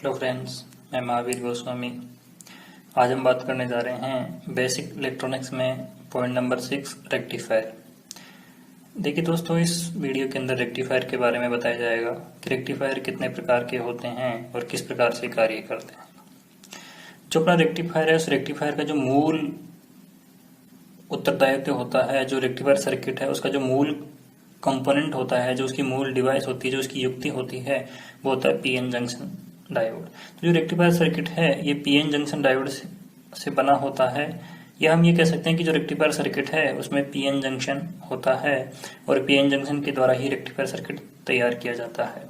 Hello friends, मैं महावीर गोस्वामी। आज हम बात करने जा रहे हैं बेसिक इलेक्ट्रॉनिक्स में पॉइंट नंबर 6 रेक्टिफायर। देखिए दोस्तों, इस वीडियो के अंदर रेक्टिफायर के बारे में बताया जाएगा कि रेक्टिफायर कितने प्रकार के होते हैं और किस प्रकार से कार्य करते हैं। जो अपना रेक्टिफायर है, उस रेक्टिफायर का जो मूल उत्तरदायित्व होता है, जो रेक्टिफायर सर्किट है उसका जो मूल कंपोनेंट होता है, जो उसकी मूल डिवाइस होती है, जो उसकी युक्ति होती है, वो होता है पीएन जंक्शन डायोड। तो जो रेक्टिफायर सर्किट है ये पीएन जंक्शन डायोड से बना होता है, या हम ये कह सकते हैं कि जो रेक्टिफायर सर्किट है उसमें पीएन जंक्शन होता है और पीएन जंक्शन के द्वारा ही रेक्टिफायर सर्किट तैयार किया जाता है।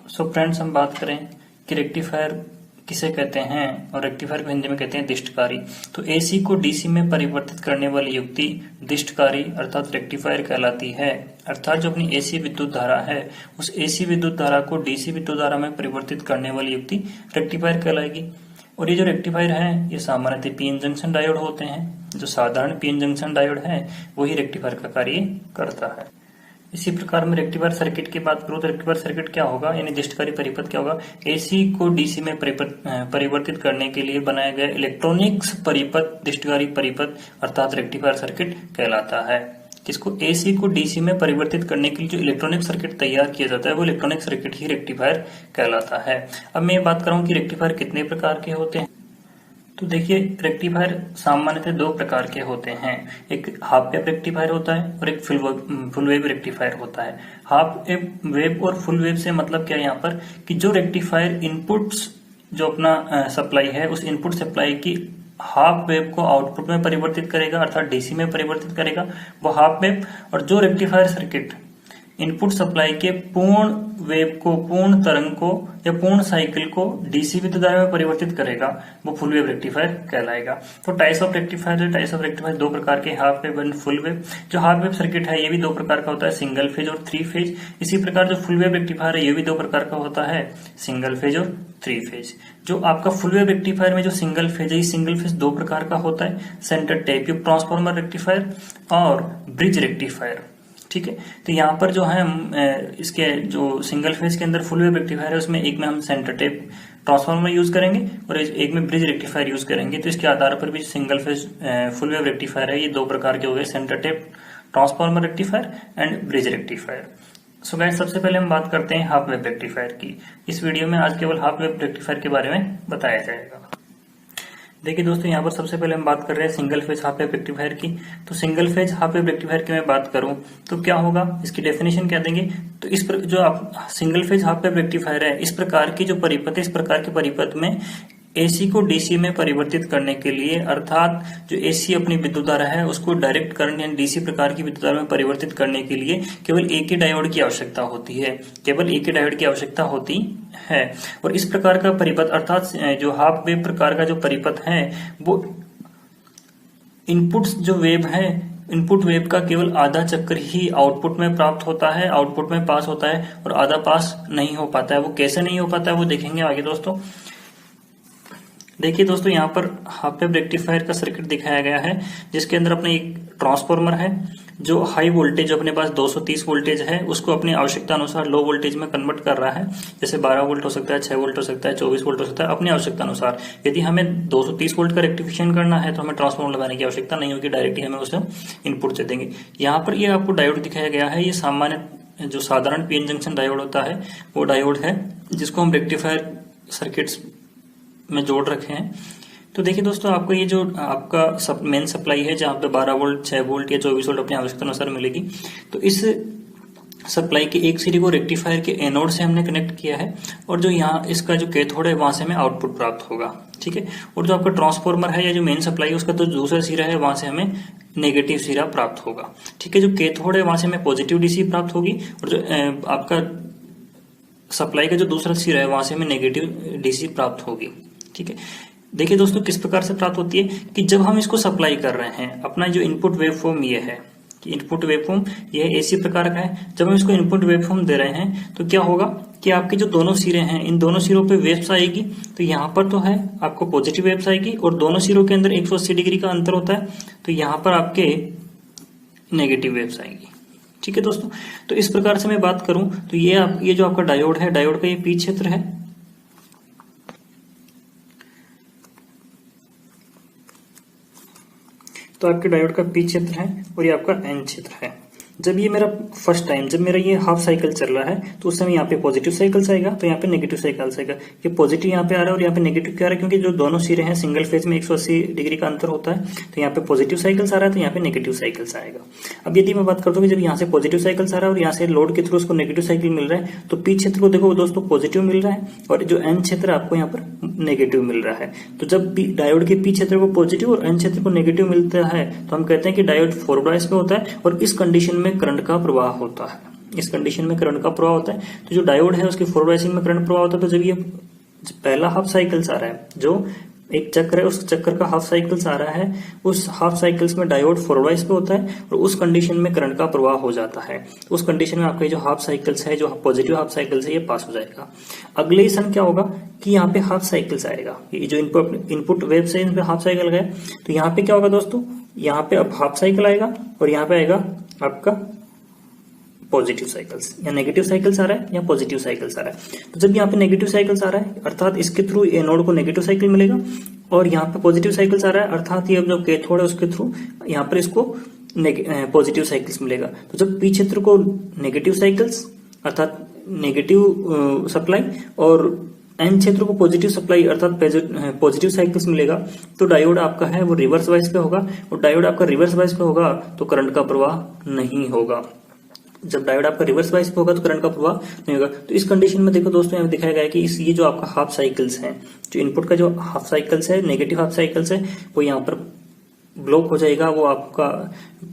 सो फ्रेंड्स, हम बात करें कि रेक्टिफायर किसे कहते हैं, और रेक्टिफायर को हिंदी में कहते हैं दिष्टकारी। तो एसी को डीसी में परिवर्तित करने वाली युक्ति दिष्टकारी अर्थात रेक्टिफायर कहलाती है। अर्थात जो अपनी एसी विद्युत धारा है उस एसी विद्युत धारा को डीसी विद्युत धारा में परिवर्तित करने वाली युक्ति रेक्टिफायर कहलाएगी। और ये जो रेक्टिफायर है ये सामान्यतः पीएन जंक्शन डायोड होते हैं। जो साधारण पीएन जंक्शन डायोड है वही रेक्टिफायर का कार्य करता है। इसी प्रकार में रेक्टिफायर सर्किट की बात करूं तो रेक्टिफायर सर्किट क्या होगा, यानी दिष्टकारी परिपथ क्या होगा, एसी को डीसी में परिवर्तित करने के लिए बनाया गया इलेक्ट्रॉनिक्स परिपथ दिष्टकारी परिपथ अर्थात रेक्टिफायर सर्किट कहलाता है। किसको, एसी को डीसी में परिवर्तित करने के लिए जो इलेक्ट्रॉनिक सर्किट तैयार किया जाता है वो इलेक्ट्रॉनिक सर्किट ही रेक्टिफायर कहलाता है। अब मैं बात करूं कि रेक्टिफायर कितने प्रकार के होते हैं। तो देखिए, रेक्टिफायर सामान्यतः दो प्रकार के होते हैं। एक हाफ वेव रेक्टिफायर होता है और एक फुल वेव रेक्टिफायर होता है। हाफ वेव और फुल वेव से मतलब क्या है यहाँ पर, कि जो रेक्टिफायर इनपुट्स जो अपना सप्लाई है उस इनपुट सप्लाई की हाफ वेव को आउटपुट में परिवर्तित करेगा अर्थात डीसी में परिवर्तित करेगा, वो हाफ वेव। और जो रेक्टिफायर सर्किट इनपुट सप्लाई के पूर्ण वेव को, पूर्ण तरंग को या पूर्ण साइकिल को डीसी विद्युत धारा में परिवर्तित करेगा वो फुल वेव रेक्टिफायर कहलाएगा। तो टाइप्स ऑफ रेक्टिफायर दो प्रकार के, half wave and full wave. जो हाफ वेव सर्किट है ये भी दो प्रकार का होता है, सिंगल फेज और 3 फेज। इसी प्रकार जो फुल वेव रेक्टिफायर है ये भी दो प्रकार का होता है, सिंगल फेज और 3 फेज। जो आपका फुल वेव रेक्टिफायर में जो सिंगल फेज है, ये सिंगल फेज दो प्रकार का होता है, centre tap tube transformer rectifier और ब्रिज रेक्टिफायर। ठीक है, तो यहाँ पर जो है इसके जो सिंगल फेज के अंदर फुल वेव रेक्टिफायर है उसमें एक में हम सेंटर टेप ट्रांसफार्मर यूज करेंगे और एक में ब्रिज रेक्टिफायर यूज करेंगे। तो इसके आधार पर भी single phase full wave rectifier है ये दो प्रकार के हो गए, centre tap transformer rectifier and bridge rectifier. So guys, सबसे पहले हम बात करते हैं हाफ वेव रेक्टिफायर की। इस वीडियो में आज केवल हाफ वेव रेक्टिफायर के बारे में बताया जाएगा। देखिए दोस्तों, यहाँ पर सबसे पहले हम बात कर रहे हैं single phase half wave rectifier की। तो single phase half wave rectifier की मैं बात करूं तो क्या होगा, इसकी डेफिनेशन क्या देंगे। तो इस पर जो आप single phase half wave rectifier है, इस प्रकार की जो परिपथ है, इस प्रकार के परिपथ में एसी को डीसी में परिवर्तित करने के लिए अर्थात जो एसी अपनी विद्युत धारा है उसको डायरेक्ट करंट यानी डीसी प्रकार की विद्युत धारा में परिवर्तित करने के लिए केवल एक ही डायोड की आवश्यकता होती है, केवल एक ही डायोड की आवश्यकता होती है। और इस प्रकार का परिपथ अर्थात जो हाफ वेव प्रकार का जो परिपथ है वो इनपुट जो वेव है, इनपुट वेव का केवल आधा चक्कर ही आउटपुट में प्राप्त होता है, आउटपुट में पास होता है और आधा पास नहीं हो पाता है। वो कैसे नहीं हो पाता है वो देखेंगे आगे दोस्तों। देखिए दोस्तों, यहाँ पर हाफ वेव रेक्टिफायर का सर्किट दिखाया गया है जिसके अंदर अपने एक ट्रांसफार्मर है जो हाई वोल्टेज जो अपने पास 230 वोल्टेज है उसको अपनी आवश्यकता अनुसार लो वोल्टेज में कन्वर्ट कर रहा है। जैसे 12 वोल्ट हो सकता है, 6 वोल्ट हो सकता है, 24 वोल्ट हो सकता है, अपनी आवश्यकता अनुसार। यदि हमें 230 वोल्ट का रेक्टिफिकेशन करना है तो हमें ट्रांसफार्मर लगाने की आवश्यकता नहीं होगी, डायरेक्टली हमें उसे इनपुट से देंगे। यहाँ पर ये आपको डायोड दिखाया गया है, ये सामान्य जो साधारण पीएन जंक्शन डायोड होता है वो डायोड है जिसको हम रेक्टिफायर सर्किट्स में जोड़ रखे हैं। तो देखिए दोस्तों, आपको ये जो आपका मेन सप्लाई है जहां पे 12 वोल्ट, 6 वोल्ट या 24 वोल्ट अपनी आवश्यकता अनुसार मिलेगी, तो इस सप्लाई के एक सिरे को रेक्टिफायर के एनोड से हमने कनेक्ट किया है और जो यहाँ इसका जो कैथोड है वहां से हमें आउटपुट प्राप्त होगा। ठीक है, और जो आपका ट्रांसफार्मर है या जो मेन सप्लाई है उसका तो दूसरा सिरा है वहां से हमें नेगेटिव सिरा प्राप्त होगा। ठीक है, जो कैथोड है वहां से हमें पॉजिटिव डीसी प्राप्त होगी और जो आपका सप्लाई का जो दूसरा सिरा है वहां से हमें नेगेटिव डीसी प्राप्त होगी। ठीक है, देखिए दोस्तों किस प्रकार से प्राप्त होती है कि जब हम इसको सप्लाई कर रहे हैं, अपना जो इनपुट वेवफॉर्म ये है कि इनपुट वेवफॉर्म ये एसी प्रकार का है, जब हम इसको इनपुट वेवफॉर्म दे रहे हैं तो क्या होगा कि आपके जो दोनों सिरे हैं इन दोनों सिरों पे वेव्स आएगी। तो यहाँ पर तो है आपको पॉजिटिव वेव्स आएगी और दोनों सिरों के अंदर 180 डिग्री का अंतर होता है, तो यहाँ पर आपके नेगेटिव वेव्स आएगी। ठीक है दोस्तों, तो इस प्रकार से मैं बात करूं तो ये जो आपका डायोड है, डायोड का ये पी क्षेत्र है, तो आपके डायोड का पी क्षेत्र है और ये आपका एन क्षेत्र है। जब ये मेरा फर्स्ट टाइम, जब मेरा ये हाफ साइकिल चल रहा है तो उस समय यहाँ पे पॉजिटिव साइकिल्स आएगा, तो यहाँ पे नेगेटिव साइकिल्स आएगा। ये पॉजिटिव यहाँ पे आ रहा है और यहाँ पे नेगेटिव क्या आ रहा है, क्योंकि जो दोनों सिरे हैं सिंगल फेज में 180 डिग्री का अंतर होता है, तो यहाँ पे पॉजिटिव साइकिल्स आ रहा है तो यहाँ पे नेगेटिव साइकिल्स आएगा। अब यदि मैं बात करता हूँ कि जब यहाँ से पॉजिटिव साइकिल्स आ रहा है और यहाँ से लोड के थ्रू उसको नेगेटिव साइकिल मिल रहा है, तो पी क्षेत्र को देखो दोस्तों पॉजिटिव मिल रहा है और जो एन क्षेत्र आपको यहाँ पर नेगेटिव मिल रहा है। तो जब डायोड के पी क्षेत्र को पॉजिटिव और एन क्षेत्र को नेगेटिव मिलता है तो हम कहते हैं कि डायोड फॉरवर्ड बायस में होता है और इस कंडीशन में करंट का प्रवाह होता है। इस कंडीशन में करंट का प्रवाह होता है, तो जो डायोड है उसकी फॉरवर्ड बायसिंग में करंट प्रवाह होता है। तो जब ये पहला हाफ साइकिल्स आ रहा है, जो एक चक्र है उस चक्र का हाफ साइकिल्स आ रहा है, उस हाफ साइकिल्स में डायोड फॉरवर्ड बायस पे होता है और उस कंडीशन में करंट का प्रवाह हो जाता है। उस कंडीशन में आपका जो हाफ साइकिल्स है, जो पॉजिटिव हाफ साइकिल्स है, ये पास हो जाएगा। अगले सन क्या होगा कि यहाँ पे हाफ साइकिल्स आएगा, ये जो इनपुट वेव से इन पे हाफ साइकिल गए, तो यहाँ पे क्या होगा दोस्तों, यहाँ पे अब हाफ साइकिल आएगा और यहाँ पे आएगा आपका पॉजिटिव साइकिल्स, या नेगेटिव साइकिल्स आ रहा है या पॉजिटिव साइकिल्स आ रहा है। तो जब यहाँ पे नेगेटिव साइकिल्स आ रहा है अर्थात इसके थ्रू एनोड को नेगेटिव साइकिल मिलेगा और यहाँ पे पॉजिटिव साइकिल्स आ रहा है अर्थात ये जो कैथोड है उसके थ्रू यहाँ पर इसको पॉजिटिव साइकिल्स मिलेगा। तो जब पी क्षेत्र को नेगेटिव साइकिल्स अर्थात नेगेटिव सप्लाई और एन क्षेत्र को पॉजिटिव सप्लाई अर्थात पॉजिटिव साइकिल्स मिलेगा, तो डायोड आपका है वो रिवर्स बायस पे होगा और डायोड आपका रिवर्स बायस पे होगा तो करंट का प्रवाह नहीं होगा। जब डायोड आपका रिवर्स बायस पे होगा तो करंट का प्रवाह नहीं होगा। तो इस कंडीशन में देखो दोस्तों यहाँ दिखाया गया है कि ये जो आपका हाफ साइकिल्स है, जो इनपुट का जो हाफ साइकिल्स है, नेगेटिव हाफ साइकिल्स है, वो यहाँ पर ब्लॉक हो जाएगा, वो आपका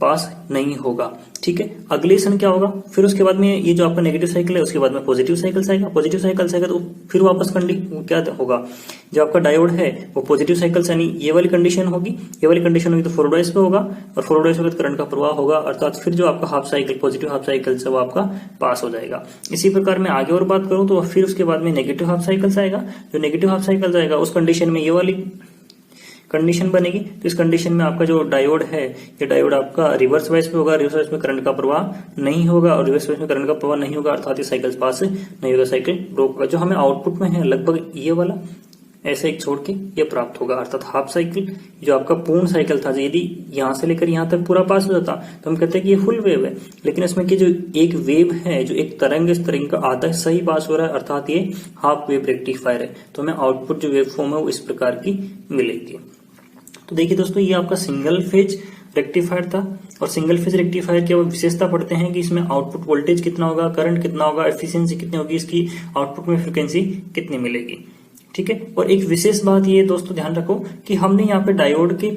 पास नहीं होगा। ठीक है, अगले सन क्या होगा, फिर उसके बाद में ये जो आपका नेगेटिव साइकिल है उसके बाद में पॉजिटिव साइकिल्स आएगा, पॉजिटिव साइकिल्स आएगा तो फिर वापस क्या होगा, जो आपका डायोड है वो पॉजिटिव साइकिल्स यानी ये वाली कंडीशन होगी, ये वाली कंडीशन होगी तो फॉरवर्ड बायस पे होगा और फॉरवर्ड बायस पे करंट का प्रवाह होगा अर्थात फिर जो आपका half cycle positive half cycle है वो आपका पास हो जाएगा। इसी प्रकार मैं आगे और बात करूं तो फिर उसके बाद में नेगेटिव हाफ साइकिल्स आएगा, जो नेगेटिव हाफ साइकिल्स आएगा उस कंडीशन में ये वाली कंडीशन बनेगी। तो इस कंडीशन में आपका जो डायोड है, ये डायोड आपका रिवर्स बायस पे होगा, रिवर्स बायस में करंट का प्रवाह नहीं होगा और रिवर्स बायस में करंट का प्रवाह नहीं होगा अर्थात ये साइकिल पास नहीं होगा, साइकिल ब्लॉक होगा। जो हमें आउटपुट में है लगभग ये वाला ऐसे एक छोड़ के ये प्राप्त होगा अर्थात हाफ साइकिल जो आपका पूर्ण साइकिल था, यदि यहां से लेकर यहां तक पूरा पास हो जाता तो हम कहते हैं कि ये फुल वेव है, लेकिन इसमें की जो एक वेव है, जो एक तरंग इस तरंग का आधा सही पास हो रहा है अर्थात ये हाफ वेव रेक्टिफायर है। तो हमें आउटपुट जो वेव फॉर्म है वो इस प्रकार की मिलेगी। तो देखिए दोस्तों ये आपका सिंगल फेज रेक्टिफायर था और सिंगल फेज रेक्टिफायर की विशेषता पढ़ते हैं कि इसमें आउटपुट वोल्टेज कितना होगा, करंट कितना होगा, एफिशिएंसी कितनी होगी, इसकी आउटपुट में फ्रीक्वेंसी कितनी मिलेगी। ठीक है, और एक विशेष बात ये दोस्तों ध्यान रखो कि हमने यहाँ पे डायोड के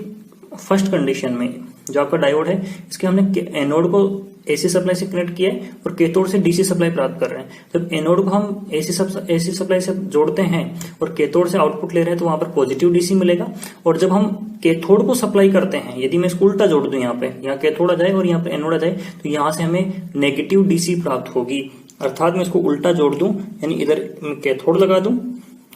फर्स्ट कंडीशन में जो आपका डायोड है इसके हमने एनोड को एसी सप्लाई से कनेक्ट किया है और कैथोड से डीसी सप्लाई प्राप्त कर रहे हैं। जब एनोड को हम एसी सप्लाई से जोड़ते हैं और कैथोड से आउटपुट ले रहे हैं तो वहां पर पॉजिटिव डीसी मिलेगा और जब हम कैथोड को सप्लाई करते हैं, यदि मैं इसको उल्टा जोड़ दूं, यहाँ पे यहाँ कैथोड आ जाए और यहाँ पे एनोड आ जाए तो यहाँ से हमें नेगेटिव डीसी प्राप्त होगी। अर्थात मैं इसको उल्टा जोड़ दूं यानी इधर मैं कैथोड लगा दूं,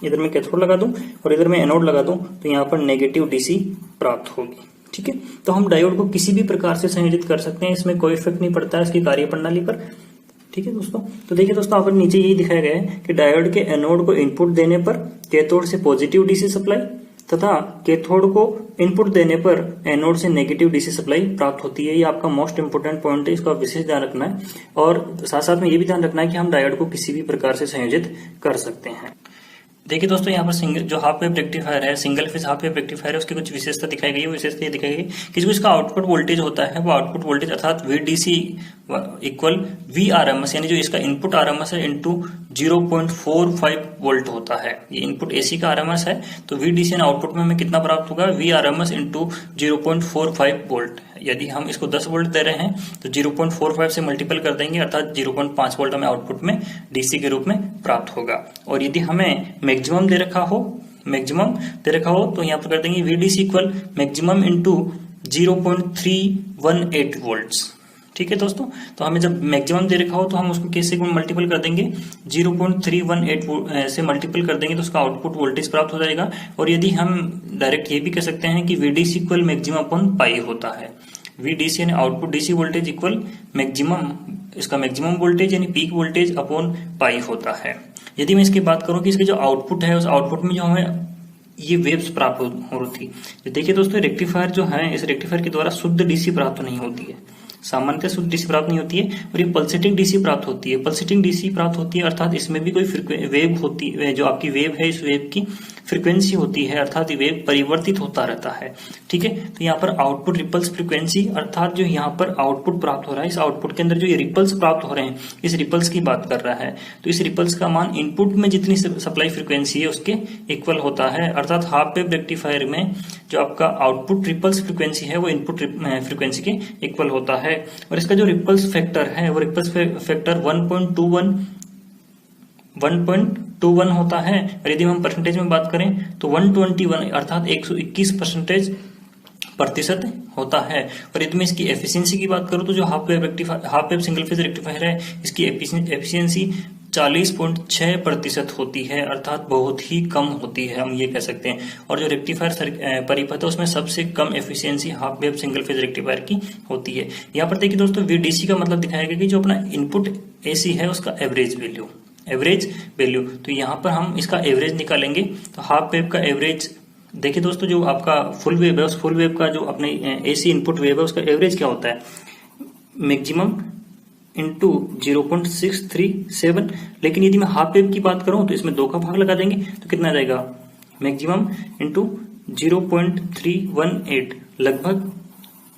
इधर मैं कैथोड लगा दूं और इधर मैं एनोड लगा दूं तो यहाँ पर नेगेटिव डीसी प्राप्त होगी। ठीक है, तो हम डायोड को किसी भी प्रकार से संयोजित कर सकते हैं, इसमें कोई इफेक्ट नहीं पड़ता है इसकी कार्य प्रणाली पर। ठीक है दोस्तों, तो देखिए दोस्तों यहाँ पर नीचे यही दिखाया गया है कि डायोड के एनोड को इनपुट देने पर कैथोड से पॉजिटिव डीसी सप्लाई तथा कैथोड को इनपुट देने पर एनोड से नेगेटिव डीसी सप्लाई प्राप्त होती है। ये आपका मोस्ट इंपोर्टेंट पॉइंट है, इसका विशेष ध्यान रखना है और साथ साथ में ये भी ध्यान रखना है कि हम डायोड को किसी भी प्रकार से संयोजित कर सकते हैं। देखिए दोस्तों यहाँ पर सिंगल जो हाफ वेव रेक्टिफायर है, single phase half wave rectifier है, उसकी कुछ विशेषता दिखाई गई है। विशेषता ये दिखाई गई कि जो इसका आउटपुट वोल्टेज होता है वो आउटपुट वोल्टेज अर्थात VDC इक्वल VRMS यानी जो इसका इनपुट RMS है इंटू 0.45 वोल्ट होता है। ये इनपुट AC का RMS है तो VDC यानी आउटपुट में हमें कितना प्राप्त होगा, VRMS इंटू 0.45 वोल्ट। यदि हम इसको 10 वोल्ट दे रहे हैं तो 0.45 से मल्टीपल कर देंगे अर्थात 0.5 वोल्ट हमें आउटपुट में DC के रूप में प्राप्त होगा। और यदि हमें मैक्सिमम दे रखा हो तो यहाँ पर कर देंगे VDC equal maximum into 0.318 volts. ठीक है दोस्तों, तो हमें जब मैक्सिमम दे रखा हो तो हम उसको कैसे मल्टीपल कर देंगे, 0.318 से मल्टीपल कर देंगे तो उसका आउटपुट वोल्टेज प्राप्त हो जाएगा। और यदि हम डायरेक्ट ये भी कह सकते हैं कि VDC equal maximum upon pi होता है। VDC यानी output DC voltage equal maximum, इसका मैक्सिमम वोल्टेज यानी पीक वोल्टेज अपॉन पाई होता है। यदि मैं इसकी बात करूं कि इसके जो आउटपुट है, उस आउटपुट में जो हमें ये वेव्स प्राप्त हो रही थी, देखिए दोस्तों रेक्टिफायर जो है, इस रेक्टिफायर के द्वारा शुद्ध डीसी प्राप्त नहीं होती है, सामान्यतः शुद्ध डीसी प्राप्त नहीं होती है, और ये पल्सेटिंग डीसी प्राप्त होती है। पल्सेटिंग डीसी प्राप्त होती है अर्थात इसमें भी कोई वेव होती है, जो आपकी वेव है इस वेव की फ्रीक्वेंसी होती है, अर्थात ये वेव परिवर्तित होता रहता है। ठीक है, तो यहाँ पर आउटपुट रिपल्स फ्रीक्वेंसी, अर्थात जो यहाँ पर आउटपुट प्राप्त हो रहा है, इस आउटपुट के अंदर जो ये रिपल्स प्राप्त हो रहे हैं, इस रिपल्स की बात कर रहा है। तो इस रिपल्स का मान इनपुट में जितनी सप्लाई फ्रीक्वेंसी है उसके इक्वल होता है, अर्थात हाफ वेव रेक्टिफायर में जो आपका आउटपुट रिपल्स फ्रीक्वेंसी है वो इनपुट फ्रीक्वेंसी के इक्वल होता है। और इसका जो रिपल्स फैक्टर है वो रिपल्स फैक्टर 1.21 होता है। और यदि हम परसेंटेज में बात करें तो 121 अर्थात 121% प्रतिशत होता है। और यदि मैं इसकी एफिशिएंसी की बात करूं तो जो half wave single phase rectifier है, इसकी एफिशिएंसी 40.6% होती है, अर्थात बहुत ही कम होती है, हम ये कह सकते हैं। और जो रेक्टिफायर परिपथ है उसमें सबसे कम efficiency half wave single phase rectifier की होती है। यहाँ पर देखिए दोस्तों VDC का मतलब दिखाया गया कि जो अपना इनपुट AC है उसका एवरेज वैल्यू, तो यहाँ पर हम इसका एवरेज निकालेंगे। तो हाफ वेव का एवरेज, देखिए दोस्तों जो आपका फुल वेव है, उस फुल वेव का जो अपने AC इनपुट वेव है उसका एवरेज क्या होता है, मैक्सिमम इंटू 0.637। लेकिन यदि मैं हाफ वेव की बात करूं तो इसमें 2 का भाग लगा देंगे तो कितना आ जाएगा, मैक्सिमम इंटू 0.318, लगभग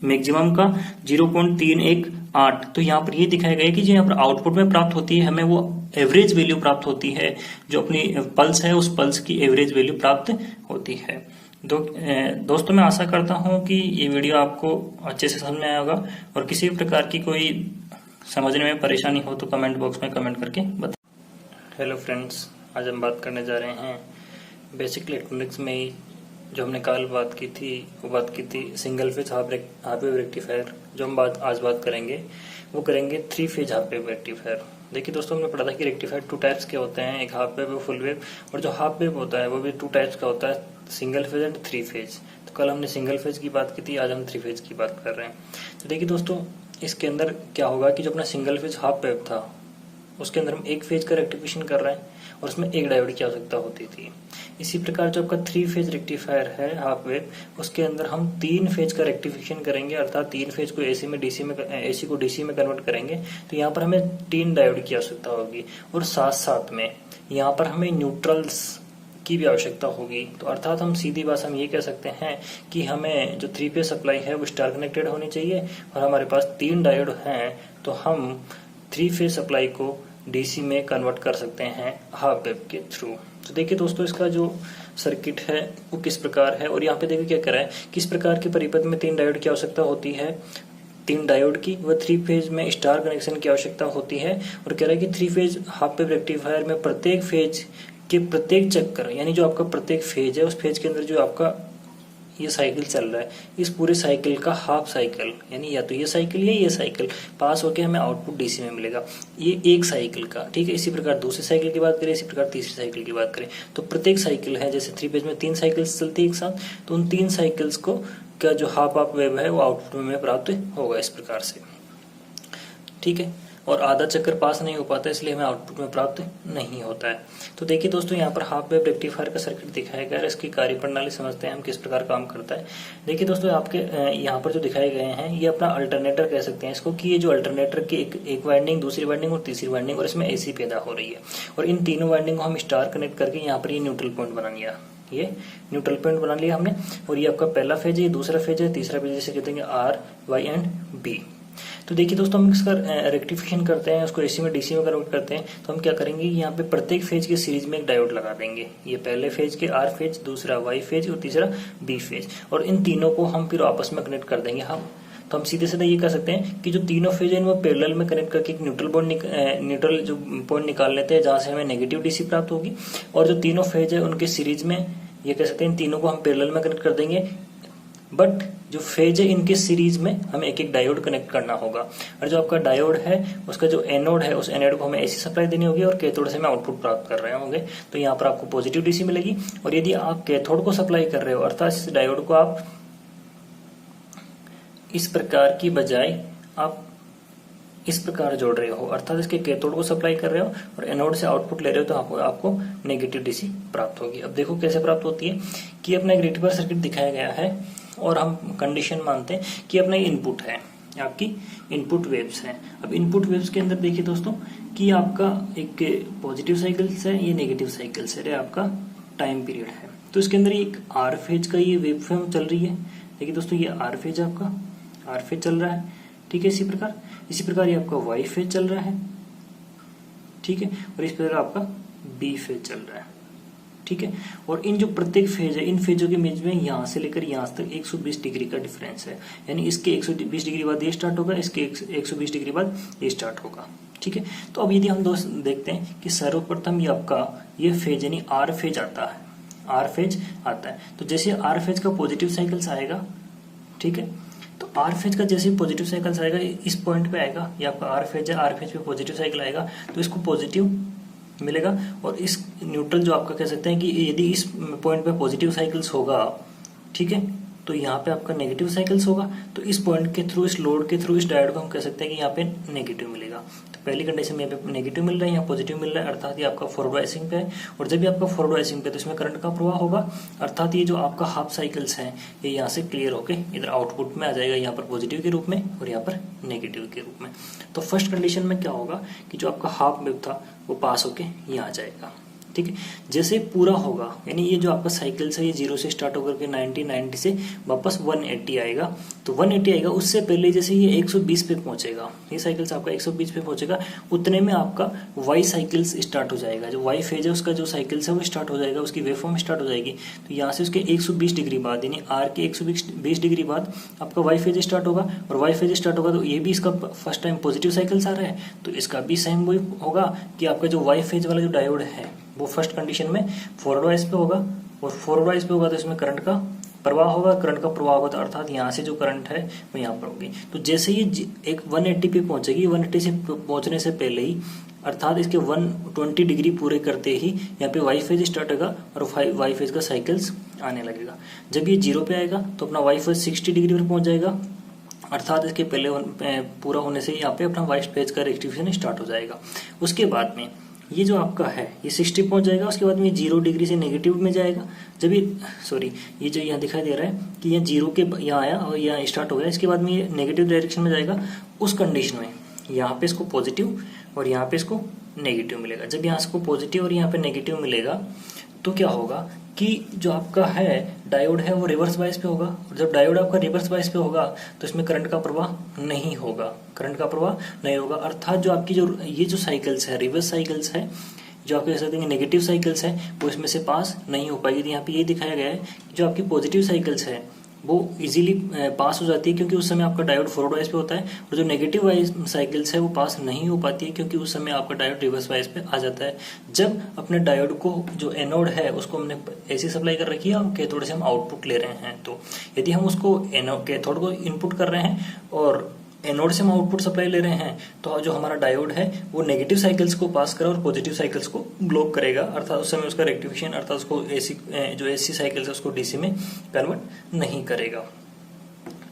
मैक्सिमम का 0.318। तो यहाँ पर ये दिखाया गया कि जो यहाँ पर आउटपुट में प्राप्त होती है हमें वो एवरेज वैल्यू प्राप्त होती है, जो अपनी पल्स है उस पल्स की एवरेज वैल्यू प्राप्त होती है। दोस्तों मैं आशा करता हूँ कि ये वीडियो आपको अच्छे से समझ में आया होगा, और किसी भी प्रकार की कोई समझने में परेशानी हो तो कमेंट बॉक्स में कमेंट करके बताएं। हेलो फ्रेंड्स, आज हम बात करने जा रहे हैं बेसिक इलेक्ट्रॉनिक्स में ही जो हमने कल बात की थी, वो बात की थी single phase half wave rectifier. जो हम आज बात करेंगे वो करेंगे 3 फेज हाफ वेव रेक्टिफायर। देखिए दोस्तों हमने पढ़ा था कि रेक्टिफायर 2 टाइप्स के होते हैं, एक हाफ वेव और फुल वेव, और जो हाफ वेव होता है वो भी 2 टाइप्स का होता है, सिंगल फेज एंड 3 फेज। तो कल हमने सिंगल फेज की बात की थी, आज हम 3 फेज की बात कर रहे हैं। तो देखिए दोस्तों इसके अंदर क्या होगा कि जो अपना सिंगल फेज हाफ वेव था उसके अंदर हम 1 फेज का रेक्टिफिकेशन कर रहे हैं और उसमें 1 डायोड की आवश्यकता होती थी। इसी प्रकार जो आपका 3 फेज रेक्टिफायर है हाफ वेव, उसके अंदर हम 3 फेज का रेक्टिफिकेशन करेंगे, अर्थात 3 फेज को AC को DC में कन्वर्ट करेंगे। तो यहाँ पर हमें 3 डायोड की आवश्यकता होगी, और साथ साथ में यहाँ पर हमें न्यूट्रल्स की भी आवश्यकता होगी। तो अर्थात हम सीधी भाषा में ये कह सकते हैं कि हमें जो 3 फेज सप्लाई है वो स्टार कनेक्टेड होनी चाहिए, और हमारे पास 3 डायोड हैं तो हम 3 फेज सप्लाई को DC में कन्वर्ट कर सकते हैं हाफ वेव के थ्रू। तो देखिए दोस्तों इसका जो सर्किट है वो किस प्रकार है, और यहाँ पे देखिए क्या कर रहा है, किस प्रकार के परिपथ में 3 डायोड की आवश्यकता होती है, 3 डायोड की व 3 फेज में स्टार कनेक्शन की आवश्यकता होती है। और कह रहा है कि 3 फेज हाफ वेव रेक्टिफायर में प्रत्येक फेज के प्रत्येक चक्कर, यानी जो आपका प्रत्येक फेज है उस फेज के अंदर जो आपका ये साइकिल चल रहा है, इस पूरे साइकिल का हाफ साइकिल, यानी या तो ये साइकिल या ये साइकिल पास होके हमें आउटपुट DC में मिलेगा, ये एक साइकिल का। ठीक है, इसी प्रकार दूसरी साइकिल की बात करें, इसी प्रकार तीसरी साइकिल की बात करें, तो प्रत्येक साइकिल है, जैसे 3 फेज में 3 साइकिल्स चलती है एक साथ, तो उन 3 साइकिल्स को का जो हाफ वेव है वो आउटपुट में प्राप्त होगा इस प्रकार से। ठीक है, और आधा चक्कर पास नहीं हो पाता, इसलिए हमें आउटपुट में प्राप्त नहीं होता है। तो देखिए दोस्तों यहाँ पर हाफ वेव रेक्टिफायर का सर्किट दिखाया गया है, इसकी कार्यप्रणाली समझते हैं हम किस प्रकार काम करता है। देखिए दोस्तों आपके यहाँ पर जो दिखाए गए हैं ये अपना अल्टरनेटर कह सकते हैं इसको, कि ये जो अल्टरनेटर की एक वाइंडिंग, दूसरी वाइंडिंग और तीसरी वाइंडिंग, और इसमें AC पैदा हो रही है, और इन तीनों वाइंडिंग को हम स्टार कनेक्ट करके यहाँ पर ये न्यूट्रल पॉइंट बना लिया, ये न्यूट्रल पॉइंट बना लिया हमने। और ये आपका पहला फेज है, ये दूसरा फेज है, तीसरा फेज जिसे कहते हैं R, Y एंड B। तो देखिए दोस्तों हम इसका रेक्टिफिकेशन करते हैं, उसको AC में DC में कन्वर्ट करते हैं। तो हम क्या करेंगे, यहाँ पे प्रत्येक फेज के सीरीज में एक डायोड लगा देंगे, ये पहले फेज के R फेज, दूसरा Y फेज और तीसरा B फेज, और इन तीनों को हम फिर आपस में कनेक्ट कर देंगे हम। तो हम सीधे सीधे ये कह सकते हैं कि जो तीनों फेज है वो पैरेलल में कनेक्ट करके एक न्यूट्रल जो पॉइंट निकाल लेते हैं जहां से हमें नेगेटिव DC प्राप्त होगी, और जो तीनों फेज है उनके सीरीज में ये कह सकते हैं इन तीनों को हम पैरेलल में कनेक्ट कर देंगे, बट जो फेज है इनके सीरीज में हमें एक एक डायोड कनेक्ट करना होगा। और जो आपका डायोड है उसका जो एनोड है उस एनोड को हमें AC सप्लाई देनी होगी, और कैथोड से हमें आउटपुट प्राप्त कर रहे होंगे। तो यहाँ पर आपको पॉजिटिव DC मिलेगी, और यदि आप कैथोड को सप्लाई कर रहे हो, अर्थात इस डायोड को आप इस प्रकार की बजाय आप इस प्रकार जोड़ रहे हो, अर्थात इसके कैथोड को सप्लाई कर रहे हो और एनोड से आउटपुट ले रहे हो, तो आपको नेगेटिव डीसी प्राप्त होगी। अब देखो कैसे प्राप्त होती है कि अपना एक रेक्टिफायर सर्किट दिखाया गया है और हम कंडीशन मानते हैं कि अपना इनपुट है, आपकी इनपुट वेव्स है। अब इनपुट वेव्स के अंदर देखिए दोस्तों कि आपका एक पॉजिटिव साइकिल्स है, ये नेगेटिव साइकिल्स है, आपका टाइम पीरियड है। तो इसके अंदर एक आर फेज का ये वेव फॉर्म चल रही है। देखिए दोस्तों, ये आर फेज आपका आर फेज चल रहा है, ठीक है। इसी प्रकार ये आपका वाई फेज चल रहा है, ठीक है, और इस प्रकार आपका बी फेज चल रहा है, ठीक है। और इन जो प्रत्येक फेज है, इन फेजों के बीच में यहां से लेकर यहां तक 120 डिग्री का डिफरेंस है, यानी इसके 120 डिग्री बाद ये स्टार्ट होगा, इसके 120 डिग्री बाद ये स्टार्ट होगा, ठीक है। तो अब यदि हम दोस्त देखते हैं कि सर्वप्रथम ये आपका ये फेज यानी आर फेज आता है, आर फेज आता है। तो जैसे आर फेज का पॉजिटिव साइकिल्स आएगा, ठीक है, तो आर फेज का जैसे पॉजिटिव साइकिल्स आएगा इस पॉइंट पे आएगा, ये आपका आर फेज है, आर फेज पे पॉजिटिव साइकिल आएगा तो इसको पॉजिटिव मिलेगा। और इस न्यूट्रल जो आपका कह सकते हैं कि यदि इस पॉइंट पे पॉजिटिव साइकिल्स होगा, ठीक है, तो यहाँ पे आपका नेगेटिव साइकिल्स होगा। तो इस पॉइंट के थ्रू, इस लोड के थ्रू, इस डायोड को हम कह सकते हैं कि यहाँ पे नेगेटिव मिलेगा। तो पहली कंडीशन में यहाँ पे नेगेटिव मिल रहा है, यहाँ पॉजिटिव मिल रहा है, अर्थात ये आपका फॉरवर्ड बायसिंग पे है। और जब भी आपका फॉरवर्ड बायसिंग पे तो इसमें करंट का प्रवाह होगा, अर्थात ये जो आपका हाफ साइकिल्स हैं ये यहाँ से क्लियर होके इधर आउटपुट में आ जाएगा, यहाँ पर पॉजिटिव के रूप में और यहाँ पर नेगेटिव के रूप में। तो फर्स्ट कंडीशन में क्या होगा कि जो आपका हाफ वेव था वो पास होके यहाँ आ जाएगा, ठीक है। जैसे पूरा होगा, यानी ये जो आपका साइकिल है ये 0 से स्टार्ट होकर के 90 से वापस 180 आएगा। तो 180 आएगा, उससे पहले जैसे ये 120 पे पहुंचेगा, ये साइकिल्स आपका 120 पे पहुंचेगा, उतने में आपका वाई साइकिल्स स्टार्ट हो जाएगा। जो वाई फेज है उसका जो साइकिल्स है वो स्टार्ट हो जाएगा, उसकी वेवफॉर्म स्टार्ट हो जाएगी। तो यहाँ से उसके 120 डिग्री बाद, यानी आर के 120 डिग्री बाद आपका वाई फेज स्टार्ट होगा। और वाई फेज स्टार्ट होगा तो ये भी इसका फर्स्ट टाइम पॉजिटिव साइकिल्स आ रहा है, तो इसका भी सेम वही होगा कि आपका जो वाई फेज वाला जो डायोड है वो फर्स्ट कंडीशन में फॉरवर्ड वाइज पे होगा। और फॉरवर्ड वाइज पे होगा तो इसमें करंट का प्रवाह होगा, करंट का प्रवाह होगा तो अर्थात यहाँ से जो करंट है वो यहाँ पर होगी। तो जैसे ही एक 180 पे पहुंचेगी, 180 से पहुंचने से पहले ही अर्थात इसके 120 डिग्री पूरे करते ही यहाँ पे वाई फेज स्टार्ट होगा और वाई फेज का साइकिल्स आने लगेगा। जब ये 0 पे आएगा तो अपना वाई फेज 60 डिग्री पर पहुंच जाएगा, अर्थात इसके पहले पूरा होने से यहाँ पे अपना वाई फेज का रेक्टिफिकेशन स्टार्ट हो जाएगा। उसके बाद में ये जो आपका है ये 60 पहुंच जाएगा, उसके बाद में 0 डिग्री से नेगेटिव में जाएगा। जब ये जो यहाँ दिखाई दे रहा है कि यहाँ 0 के यहाँ आया और यहाँ स्टार्ट हो गया, इसके बाद में ये नेगेटिव डायरेक्शन में जाएगा। उस कंडीशन में यहाँ पे इसको पॉजिटिव और यहाँ पे इसको नेगेटिव मिलेगा। जब यहाँ इसको पॉजिटिव और यहाँ पे नेगेटिव मिलेगा तो क्या होगा कि जो आपका है डायोड है वो रिवर्स बायस पे होगा। और जब डायोड आपका रिवर्स बायस पे होगा तो इसमें करंट का प्रवाह नहीं होगा, करंट का प्रवाह नहीं होगा। अर्थात जो आपकी जो ये जो साइकिल्स है, रिवर्स साइकिल्स है, जो आपके कह सकते हैं नेगेटिव साइकिल्स है, वो इसमें से पास नहीं हो पाएगी। तो यहाँ पे ये दिखाया गया है जो आपकी पॉजिटिव साइकिल्स है वो इजीली पास हो जाती है, क्योंकि उस समय आपका डायोड फॉरवर्ड वाइज पे होता है। और जो नेगेटिव वाइज साइकिल्स है वो पास नहीं हो पाती है, क्योंकि उस समय आपका डायोड रिवर्स वाइज पे आ जाता है। जब अपने डायोड को जो एनोड है उसको हमने ऐसी सप्लाई कर रखी है और कैथोड से हम आउटपुट ले रहे हैं, तो यदि हम उसको कैथोड को इनपुट कर रहे हैं और एनोड से हम आउटपुट सप्लाई ले रहे हैं, तो जो हमारा डायोड है वो नेगेटिव साइकिल्स को पास करेगा और पॉजिटिव साइकिल्स को ब्लॉक करेगा, अर्थात उस समय उसका रेक्टिफिकेशन अर्थात उसको एसी साइकिल्स है उसको डीसी में कन्वर्ट नहीं करेगा।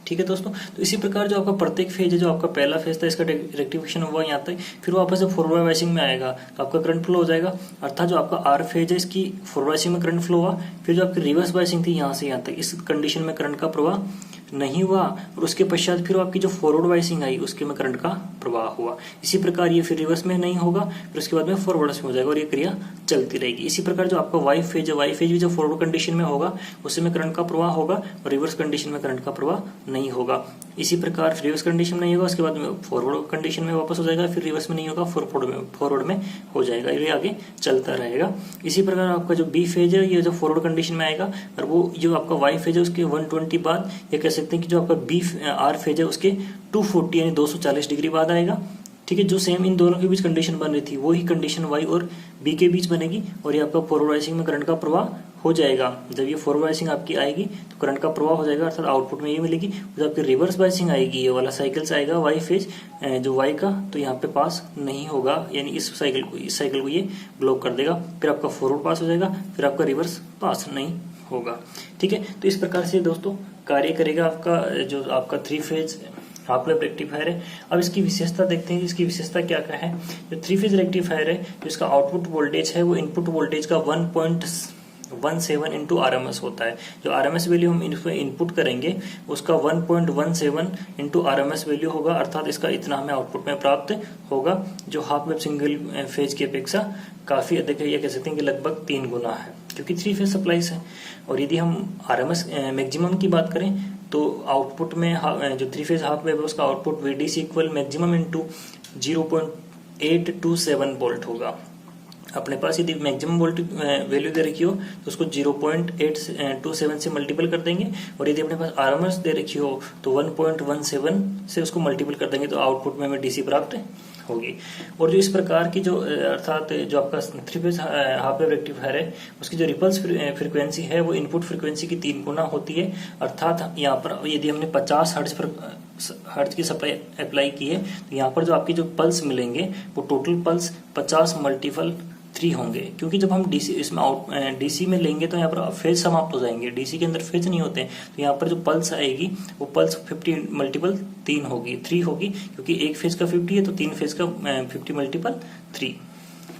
ठीक है दोस्तों, तो इसी प्रकार जो आपका प्रत्येक फेज है, जो आपका पहला फेज था इसका रेक्टिफिकेशन हुआ यहाँ तक, फिर वापस जब फॉरवर्ड बायसिंग में आएगा तो आपका करंट फ्लो हो जाएगा, अर्थात जो आपका आर फेज है इसकी फॉरवर्ड बायसिंग में करंट फ्लो हुआ। फिर जो आपकी रिवर्स बायसिंग थी यहाँ से यहाँ तक, इस कंडीशन में करंट का प्रवाह नहीं हुआ। और उसके पश्चात फिर आपकी जो फॉरवर्ड बायसिंग आई उसके में करंट का प्रवाह हुआ। इसी प्रकार ये फिर रिवर्स में नहीं होगा, फिर उसके बाद में फॉरवर्ड में हो जाएगा और ये क्रिया चलती रहेगी। इसी प्रकार जो आपका वाई फेज है, वाई फेज भी जो फॉरवर्ड कंडीशन में होगा उसमें करंट का प्रवाह होगा और रिवर्स कंडीशन में करंट का प्रवाह नहीं होगा। इसी प्रकार रिवर्स कंडीशन में नहीं होगा, उसके बाद में फॉरवर्ड कंडीशन में वापस हो जाएगा, फिर रिवर्स में नहीं होगा, फॉरवर्ड में हो जाएगा, ये आगे चलता रहेगा। इसी प्रकार आपका जो बी फेज है ये जो फॉरवर्ड कंडीशन में आएगा और वो जो आपका वाई फेज है उसके 120 बाद ये कह सकते हैं कि जो आपका बी आर फेज है उसके 240 यानी 240 डिग्री बाद आएगा। ठीक है, जो सेम इन दोनों के बीच कंडीशन बन रही थी वही कंडीशन वाई और बी के बीच बनेगी और ये आपका फॉरवर्ड बायसिंग में करंट का प्रवाह हो जाएगा। जब ये फॉरवर्ड बायसिंग आपकी आएगी तो करंट का प्रवाह हो जाएगा, अर्थात आउटपुट में ये मिलेगी। जब आपकी रिवर्स बायसिंग आएगी, ये वाला साइकिल्स आएगा वाई फेज जो वाई का, तो यहाँ पे पास नहीं होगा, यानी इस साइकिल को ये ब्लॉक कर देगा। फिर आपका फॉरवर्ड पास हो जाएगा, फिर आपका रिवर्स पास नहीं होगा। ठीक है, तो इस प्रकार से दोस्तों कार्य करेगा आपका जो आपका 3 फेज हाफ वेव रेक्टिफायर है। अब इसकी विशेषता देखते हैं, इसकी विशेषता क्या क्या है। जो 3 फेज रेक्टिफायर है, जो इसका आउटपुट वोल्टेज है वो इनपुट वोल्टेज का 1.17 इंटू RMS होता है। जो RMS वैल्यू हम इसमें इनपुट करेंगे उसका 1.17 इंटू RMS वैल्यू होगा, अर्थात इसका इतना हमें आउटपुट में प्राप्त होगा, जो हाफ वेव सिंगल फेज की अपेक्षा काफी अधिक है, या कह सकते हैं कि लगभग 3 गुना है, क्योंकि 3 फेज सप्लाईज है। और यदि हम RMS मैक्सिमम की बात करें तो आउटपुट में जो 3 फेज हाफ वेव है उसका output VDC equal maximum into 0.827 volt होगा। अपने पास यदि मैक्सिमम वोल्ट वैल्यू दे रखी हो तो उसको 0.827 से मल्टीपल कर देंगे, और यदि अपने पास RMS दे रखी हो तो 1.17 से उसको मल्टीपल कर देंगे, तो आउटपुट में हमें DC प्राप्त होगी। और जो इस प्रकार की जो अर्थात जो आपका 3 फेज हाफ वेव रेक्टिफायर है उसकी जो रिपल्स फ्रीक्वेंसी है वो इनपुट फ्रीक्वेंसी की 3 गुना होती है, अर्थात यहाँ पर यदि हमने 50 हर्ट्ज की सप्लाई अप्लाई की है तो यहाँ पर जो आपकी जो पल्स मिलेंगे वो टोटल पल्स 50 मल्टीपल 3 होंगे, क्योंकि जब हम डीसी इसमें डीसी में लेंगे तो यहाँ पर फेज समाप्त हो जाएंगे, डीसी के अंदर फेज नहीं होते हैं, तो यहाँ पर जो पल्स आएगी वो पल्स 50 मल्टीपल 3 होगी, 3 होगी, क्योंकि एक फेज का 50 है तो 3 फेज का 50 मल्टीपल 3।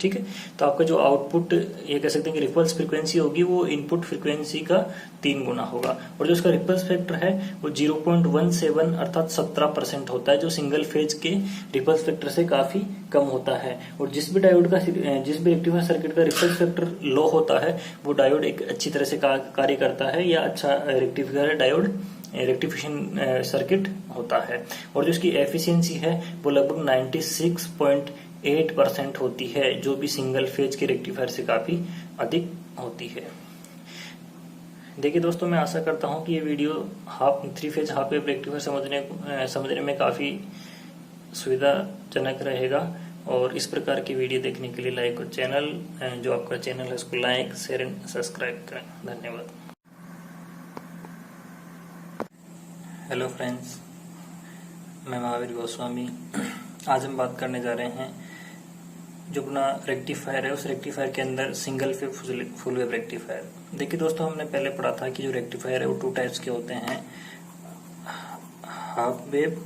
ठीक है, तो आपका जो आउटपुट ये कह सकते हैं कि रिपल्स फ्रीक्वेंसी होगी वो इनपुट फ्रीक्वेंसी का 3 गुना होगा, और जो उसका रिपल्स फैक्टर है वो 0.17 अर्थात 17% होता है, जो सिंगल फेज के रिपल्स फैक्टर से काफी कम होता है। और जिस भी रेक्टिफायर सर्किट का रिपल्स फैक्टर लो होता है वो डायोड एक अच्छी तरह से कार्य करता है, या अच्छा रेक्टिफायर डायोड रेक्टिफिकेशन सर्किट होता है। और जो इसकी एफिशिएंसी है वो लगभग 96.8% होती है, जो भी सिंगल फेज के रेक्टिफायर से काफी अधिक होती है। देखिए दोस्तों, मैं आशा करता हूं कि ये video 3 phase half wave rectifier समझने में काफी सुविधाजनक रहेगा, और इस प्रकार की वीडियो देखने के लिए लाइक और चैनल जो आपका चैनल है उसको लाइक शेयर एंड सब्सक्राइब करें। धन्यवाद। हेलो फ्रेंड्स, मैं महावीर गोस्वामी। आज हम बात करने जा रहे हैं जो अपना रेक्टिफायर है, उस रेक्टिफायर के अंदर single phase full wave rectifier. देखिए दोस्तों, हमने पहले पढ़ा था कि जो रेक्टिफायर है वो 2 टाइप्स के होते हैं, half wave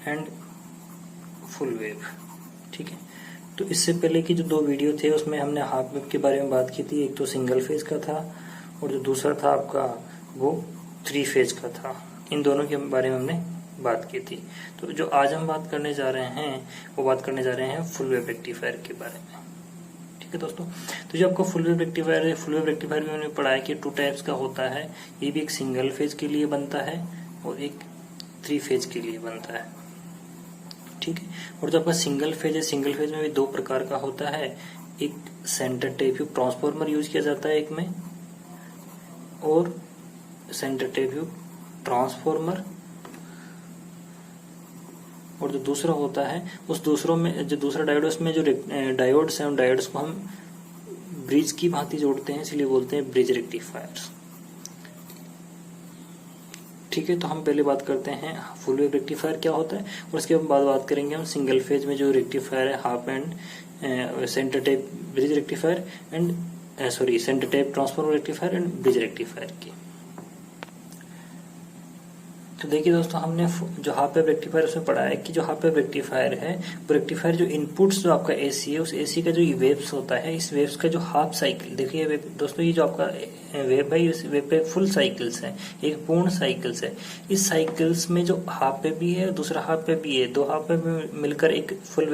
and full wave. ठीक है, तो इससे पहले की जो 2 वीडियो थे उसमें हमने हाफ वेव के बारे में बात की थी। एक तो सिंगल फेज का था और जो दूसरा था आपका वो 3 फेज का था। इन दोनों के बारे में हमने बात की थी। तो जो आज हम बात करने जा रहे हैं वो बात करने जा रहे हैं फुल वेव रेक्टिफायर के बारे में। ठीक है दोस्तों, तो जो आपका फुल वेव रेक्टिफायर है, फुल वेव रेक्टिफायर में हमने पढ़ा है कि 2 टाइप्स का होता है। ये भी एक सिंगल फेज के लिए बनता है और एक 3 फेज के लिए बनता है। ठीक है, और जो आपका सिंगल फेज है, सिंगल फेज में भी 2 प्रकार का होता है। एक सेंटर टेप ट्रांसफॉर्मर यूज किया जाता है एक में, और सेंटर टेप ट्रांसफॉर्मर, और जो दूसरा होता है उस दूसरों में जो दूसरा डायोड, उसमें जो डायोड्स हैं उन डायोड्स को हम ब्रिज की भांति जोड़ते हैं, इसलिए बोलते हैं ब्रिज रेक्टिफायर्स। ठीक है, तो हम पहले बात करते हैं फुल वेव रेक्टिफायर क्या होता है, और उसके बाद बात करेंगे हम सिंगल फेज में जो रेक्टिफायर है, half and centre type bridge rectifier and centre type transformer rectifier and bridge rectifier की। तो देखिए दोस्तों, हमने जो हाफ वेव रेक्टिफायर उसमें पढ़ा है कि जो हाफ वेव रेक्टिफायर है वो रेक्टिफायर जो इनपुट्स जो आपका एसी है, उस एसी का जो वेव्स होता है, इस वेव्स का जो हाफ साइकिल, देखिए दोस्तों ये जो आपका वेव है, इस वेव पे फुल साइकिल्स है, एक पूर्ण साइकिल्स है। इस साइकिल्स में जो हाफ वेव भी है, दूसरा हाफ वेव भी है, 2 हाफ वेव मिलकर एक फुल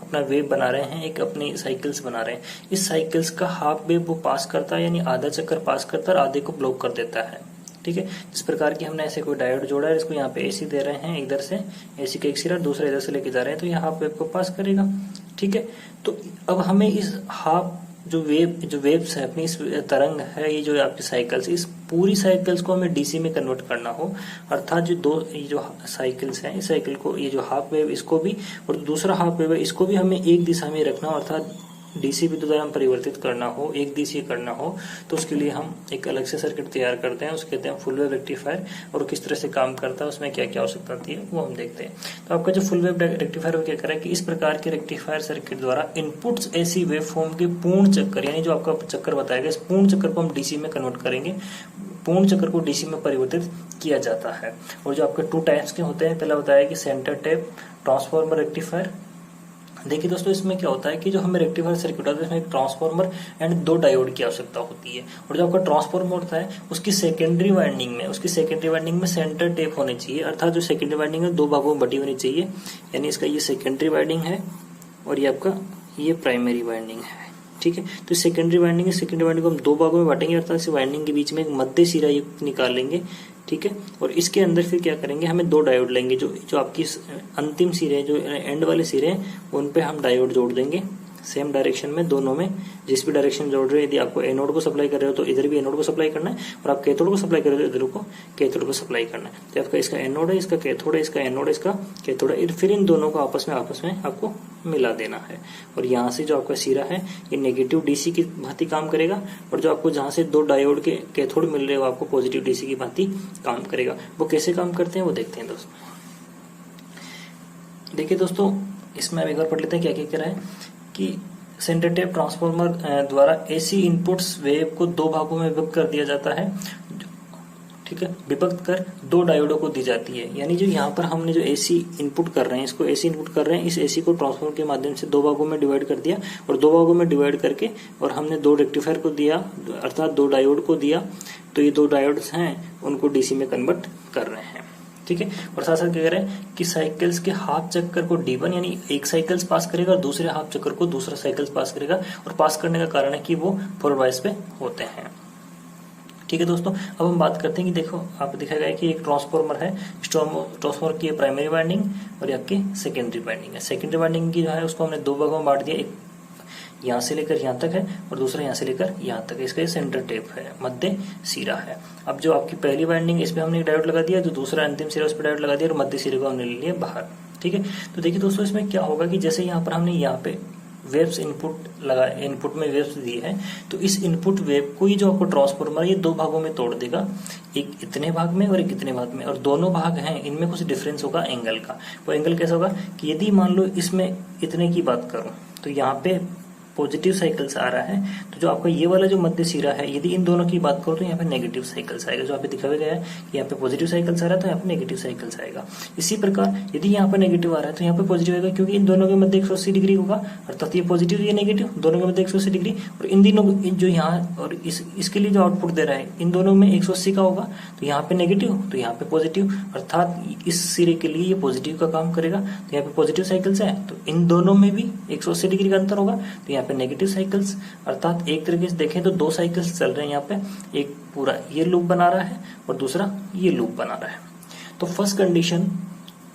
अपना वेव बना रहे हैं, एक अपनी साइकिल्स बना रहे हैं। इस साइकिल्स का हाफ वेव वो पास करता है, यानी आधा चक्कर पास करता है और आधे को ब्लॉक कर देता है। ठीक है, जिस प्रकार की हमने ऐसे कोई डायोड जोड़ा है, इसको यहाँ पे एसी दे रहे हैं, इधर से एसी का एक सिरा दूसरा इधर से लेके जा रहे हैं, तो ये हाफ वेव को पास करेगा। ठीक है, तो अब हमें इस हाफ जो वेव्स है, अपनी इस तरंग है, ये जो आपकी साइकिल्स, इस पूरी साइकिल्स को हमें डीसी में कन्वर्ट करना हो, अर्थात ये जो साइकिल्स हैं, इस साइकिल को, ये जो हाफ वेव इसको भी और दूसरा हाफ वेव है इसको भी हमें एक दिशा में रखना हो, अर्थात डीसी विद्युत द्वारा हम परिवर्तित करना हो, एक दिशीय करना हो, तो उसके लिए हम एक अलग से सर्किट तैयार करते हैं, उसको कहते हैं फुल वेव रेक्टिफायर। और किस तरह से काम करता है, उसमें क्या क्या आवश्यकता होती है वो हम देखते हैं। तो आपका जो फुल वेव रेक्टिफायर वो क्या करा है कि इस प्रकार के रेक्टिफायर सर्किट द्वारा इनपुट्स ऐसी वेव फॉर्म के पूर्ण चक्कर, यानी जो आपका चक्कर बताएगा, इस पूर्ण चक्कर को हम डीसी में कन्वर्ट करेंगे, पूर्ण चक्र को डीसी में परिवर्तित किया जाता है। और जो आपके 2 टाइप्स के होते हैं, पहला बताया कि सेंटर टेप ट्रांसफार्मर रेक्टिफायर। देखिए दोस्तों, इसमें क्या होता है कि जो हमें रेक्टिफायर सर्किट होता है उसमें एक ट्रांसफार्मर एंड 2 डायोड की आवश्यकता होती है। और जो आपका ट्रांसफार्मर होता है उसकी सेकेंडरी वाइंडिंग में सेंटर टेप होनी चाहिए, अर्थात जो सेकेंडरी वाइंडिंग है 2 भागों में बटी होनी चाहिए। यानी इसका ये सेकेंडरी वाइंडिंग है और ये आपका ये प्राइमरी वाइंडिंग है। ठीक है, तो सेकेंडरी वाइंडिंग को हम 2 भागों में बांटेंगे, अर्थात इस वाइंडिंग के बीच में एक मध्य सिरा युक्त निकालेंगे। ठीक है, और इसके अंदर फिर क्या करेंगे, हमें 2 डायोड लेंगे। जो आपकी अंतिम सिरे, जो एंड वाले सिरे हैं, उन पे हम डायोड जोड़ देंगे सेम डायरेक्शन में, दोनों में जिस भी डायरेक्शन जोड़ रहे हैं। यदि आपको एनोड को सप्लाई कर रहे हो तो इधर भी एनोड को सप्लाई करना है, और आप कैथोड को सप्लाई कर रहे हो तो इधर को कैथोड को सप्लाई करना है। तो आपका इसका एनोड है, इसका कैथोड है, इसका एनोड है, इसका कैथोड है। फिर इन दोनों को आपस में आपको मिला देना है। और यहाँ से जो आपका सिरा है ये नेगेटिव डीसी की भांति काम करेगा, और जो आपको जहां से 2 डायोड के कैथोड मिल रहे हो आपको पॉजिटिव डीसी की भांति काम करेगा। वो कैसे काम करते हैं वो देखते हैं दोस्तों। देखिए दोस्तों, इसमें अब एक बार पढ़ लेते हैं क्या क्या कह रहा है कि सेंटर टेप ट्रांसफार्मर द्वारा एसी इनपुट्स वेव को 2 भागों में विभक्त कर दिया जाता है। ठीक है, विभक्त कर 2 डायोडों को दी जाती है। यानी जो यहाँ पर हमने जो एसी इनपुट कर रहे हैं, इसको एसी इनपुट कर रहे हैं, इस एसी को ट्रांसफार्मर के माध्यम से 2 भागों में डिवाइड कर दिया, और 2 भागों में डिवाइड करके और हमने 2 रेक्टिफायर को दिया, अर्थात 2 डायोड को दिया। तो ये 2 डायोड्स हैं, उनको डीसी में कन्वर्ट कर रहे हैं। ठीक है, और साथ साथ क्या कह रहे हैं कि साइकिल्स के हाफ चक्कर को D1 यानी एक साइकिल्स पास करेगा, और दूसरे हाफ चक्कर को दूसरा साइकिल्स पास करेगा। और पास करने का कारण है कि वो फॉरवर्ड बायस पे होते हैं। ठीक है दोस्तों, अब हम बात करते हैं कि देखो आप दिखाया गया कि एक ट्रांसफार्मर है, ट्रांसफार्मर की प्राइमरी वाइंडिंग और आपकी सेकेंडरी वाइंडिंग है। सेकेंडरी वाइंडिंग की जो है उसको हमने 2 भागों में बांट दिया, एक यहाँ से लेकर यहाँ तक है और दूसरा यहाँ से लेकर यहाँ तक है। इसका ये सेंटर टेप है, मध्य सिरा है। अब जो आपकी पहली वाइंडिंग, इस पे हमने एक डायोड लगा दिया, जो दूसरा अंतिम सिरा उस पर डायोड लगा दिया, और मध्य सिरे को हमने ले लिया बाहर। ठीक है, तो देखिए दोस्तों, इसमें क्या होगा कि जैसे यहाँ पर हमने यहाँ पे वेव्स इनपुट में वेव्स दी है, तो इस इनपुट वेव को ये जो आपको ट्रांसफार्मर ये 2 भागों में तोड़ देगा, एक इतने भाग में और एक इतने भाग में। और दोनों भाग हैं, इनमें कुछ डिफरेंस होगा एंगल का। वो एंगल कैसा होगा कि यदि मान लो इसमें इतने की बात करूं तो यहाँ पे पॉजिटिव साइकिल्स आ रहा है, तो जो आपका ये वाला जो मध्य सिरा है, यदि इन दोनों की बात करो तो यहाँ पे नेगेटिव साइकिल्स आएगा। जो यहाँ पे दिखाया गया है कि यहाँ पे पॉजिटिव साइकिल्स आ रहा है तो यहाँ पे नेगेटिव साइकिल्स आएगा। इसी प्रकार यदि यहाँ पे नेगेटिव आ रहा है तो यहाँ पे पॉजिटिव आएगा, क्योंकि इन दोनों के मध्य 180 डिग्री होगा, अर्थात ये पॉजिटिव ये नेगेटिव, दोनों के मध्य 180 डिग्री। और इन दिनों जो यहाँ और इसके लिए जो आउटपुट दे रहा है इन दोनों में 180 का होगा, तो यहाँ पे नेगेटिव तो यहाँ पे पॉजिटिव, अर्थात इस सिरे के लिए ये पॉजिटिव का काम करेगा। तो यहाँ पे पॉजिटिव साइकिल्स है, तो इन दोनों में भी 180 डिग्री का अंतर होगा, तो यहाँ पे नेगेटिव साइकिल्स, अर्थात एक तरीके से देखें तो 2 साइकिल्स चल रहे हैं यहाँ पे, एक पूरा ये लूप बना रहा है और दूसरा ये लूप बना रहा है। तो फर्स्ट कंडीशन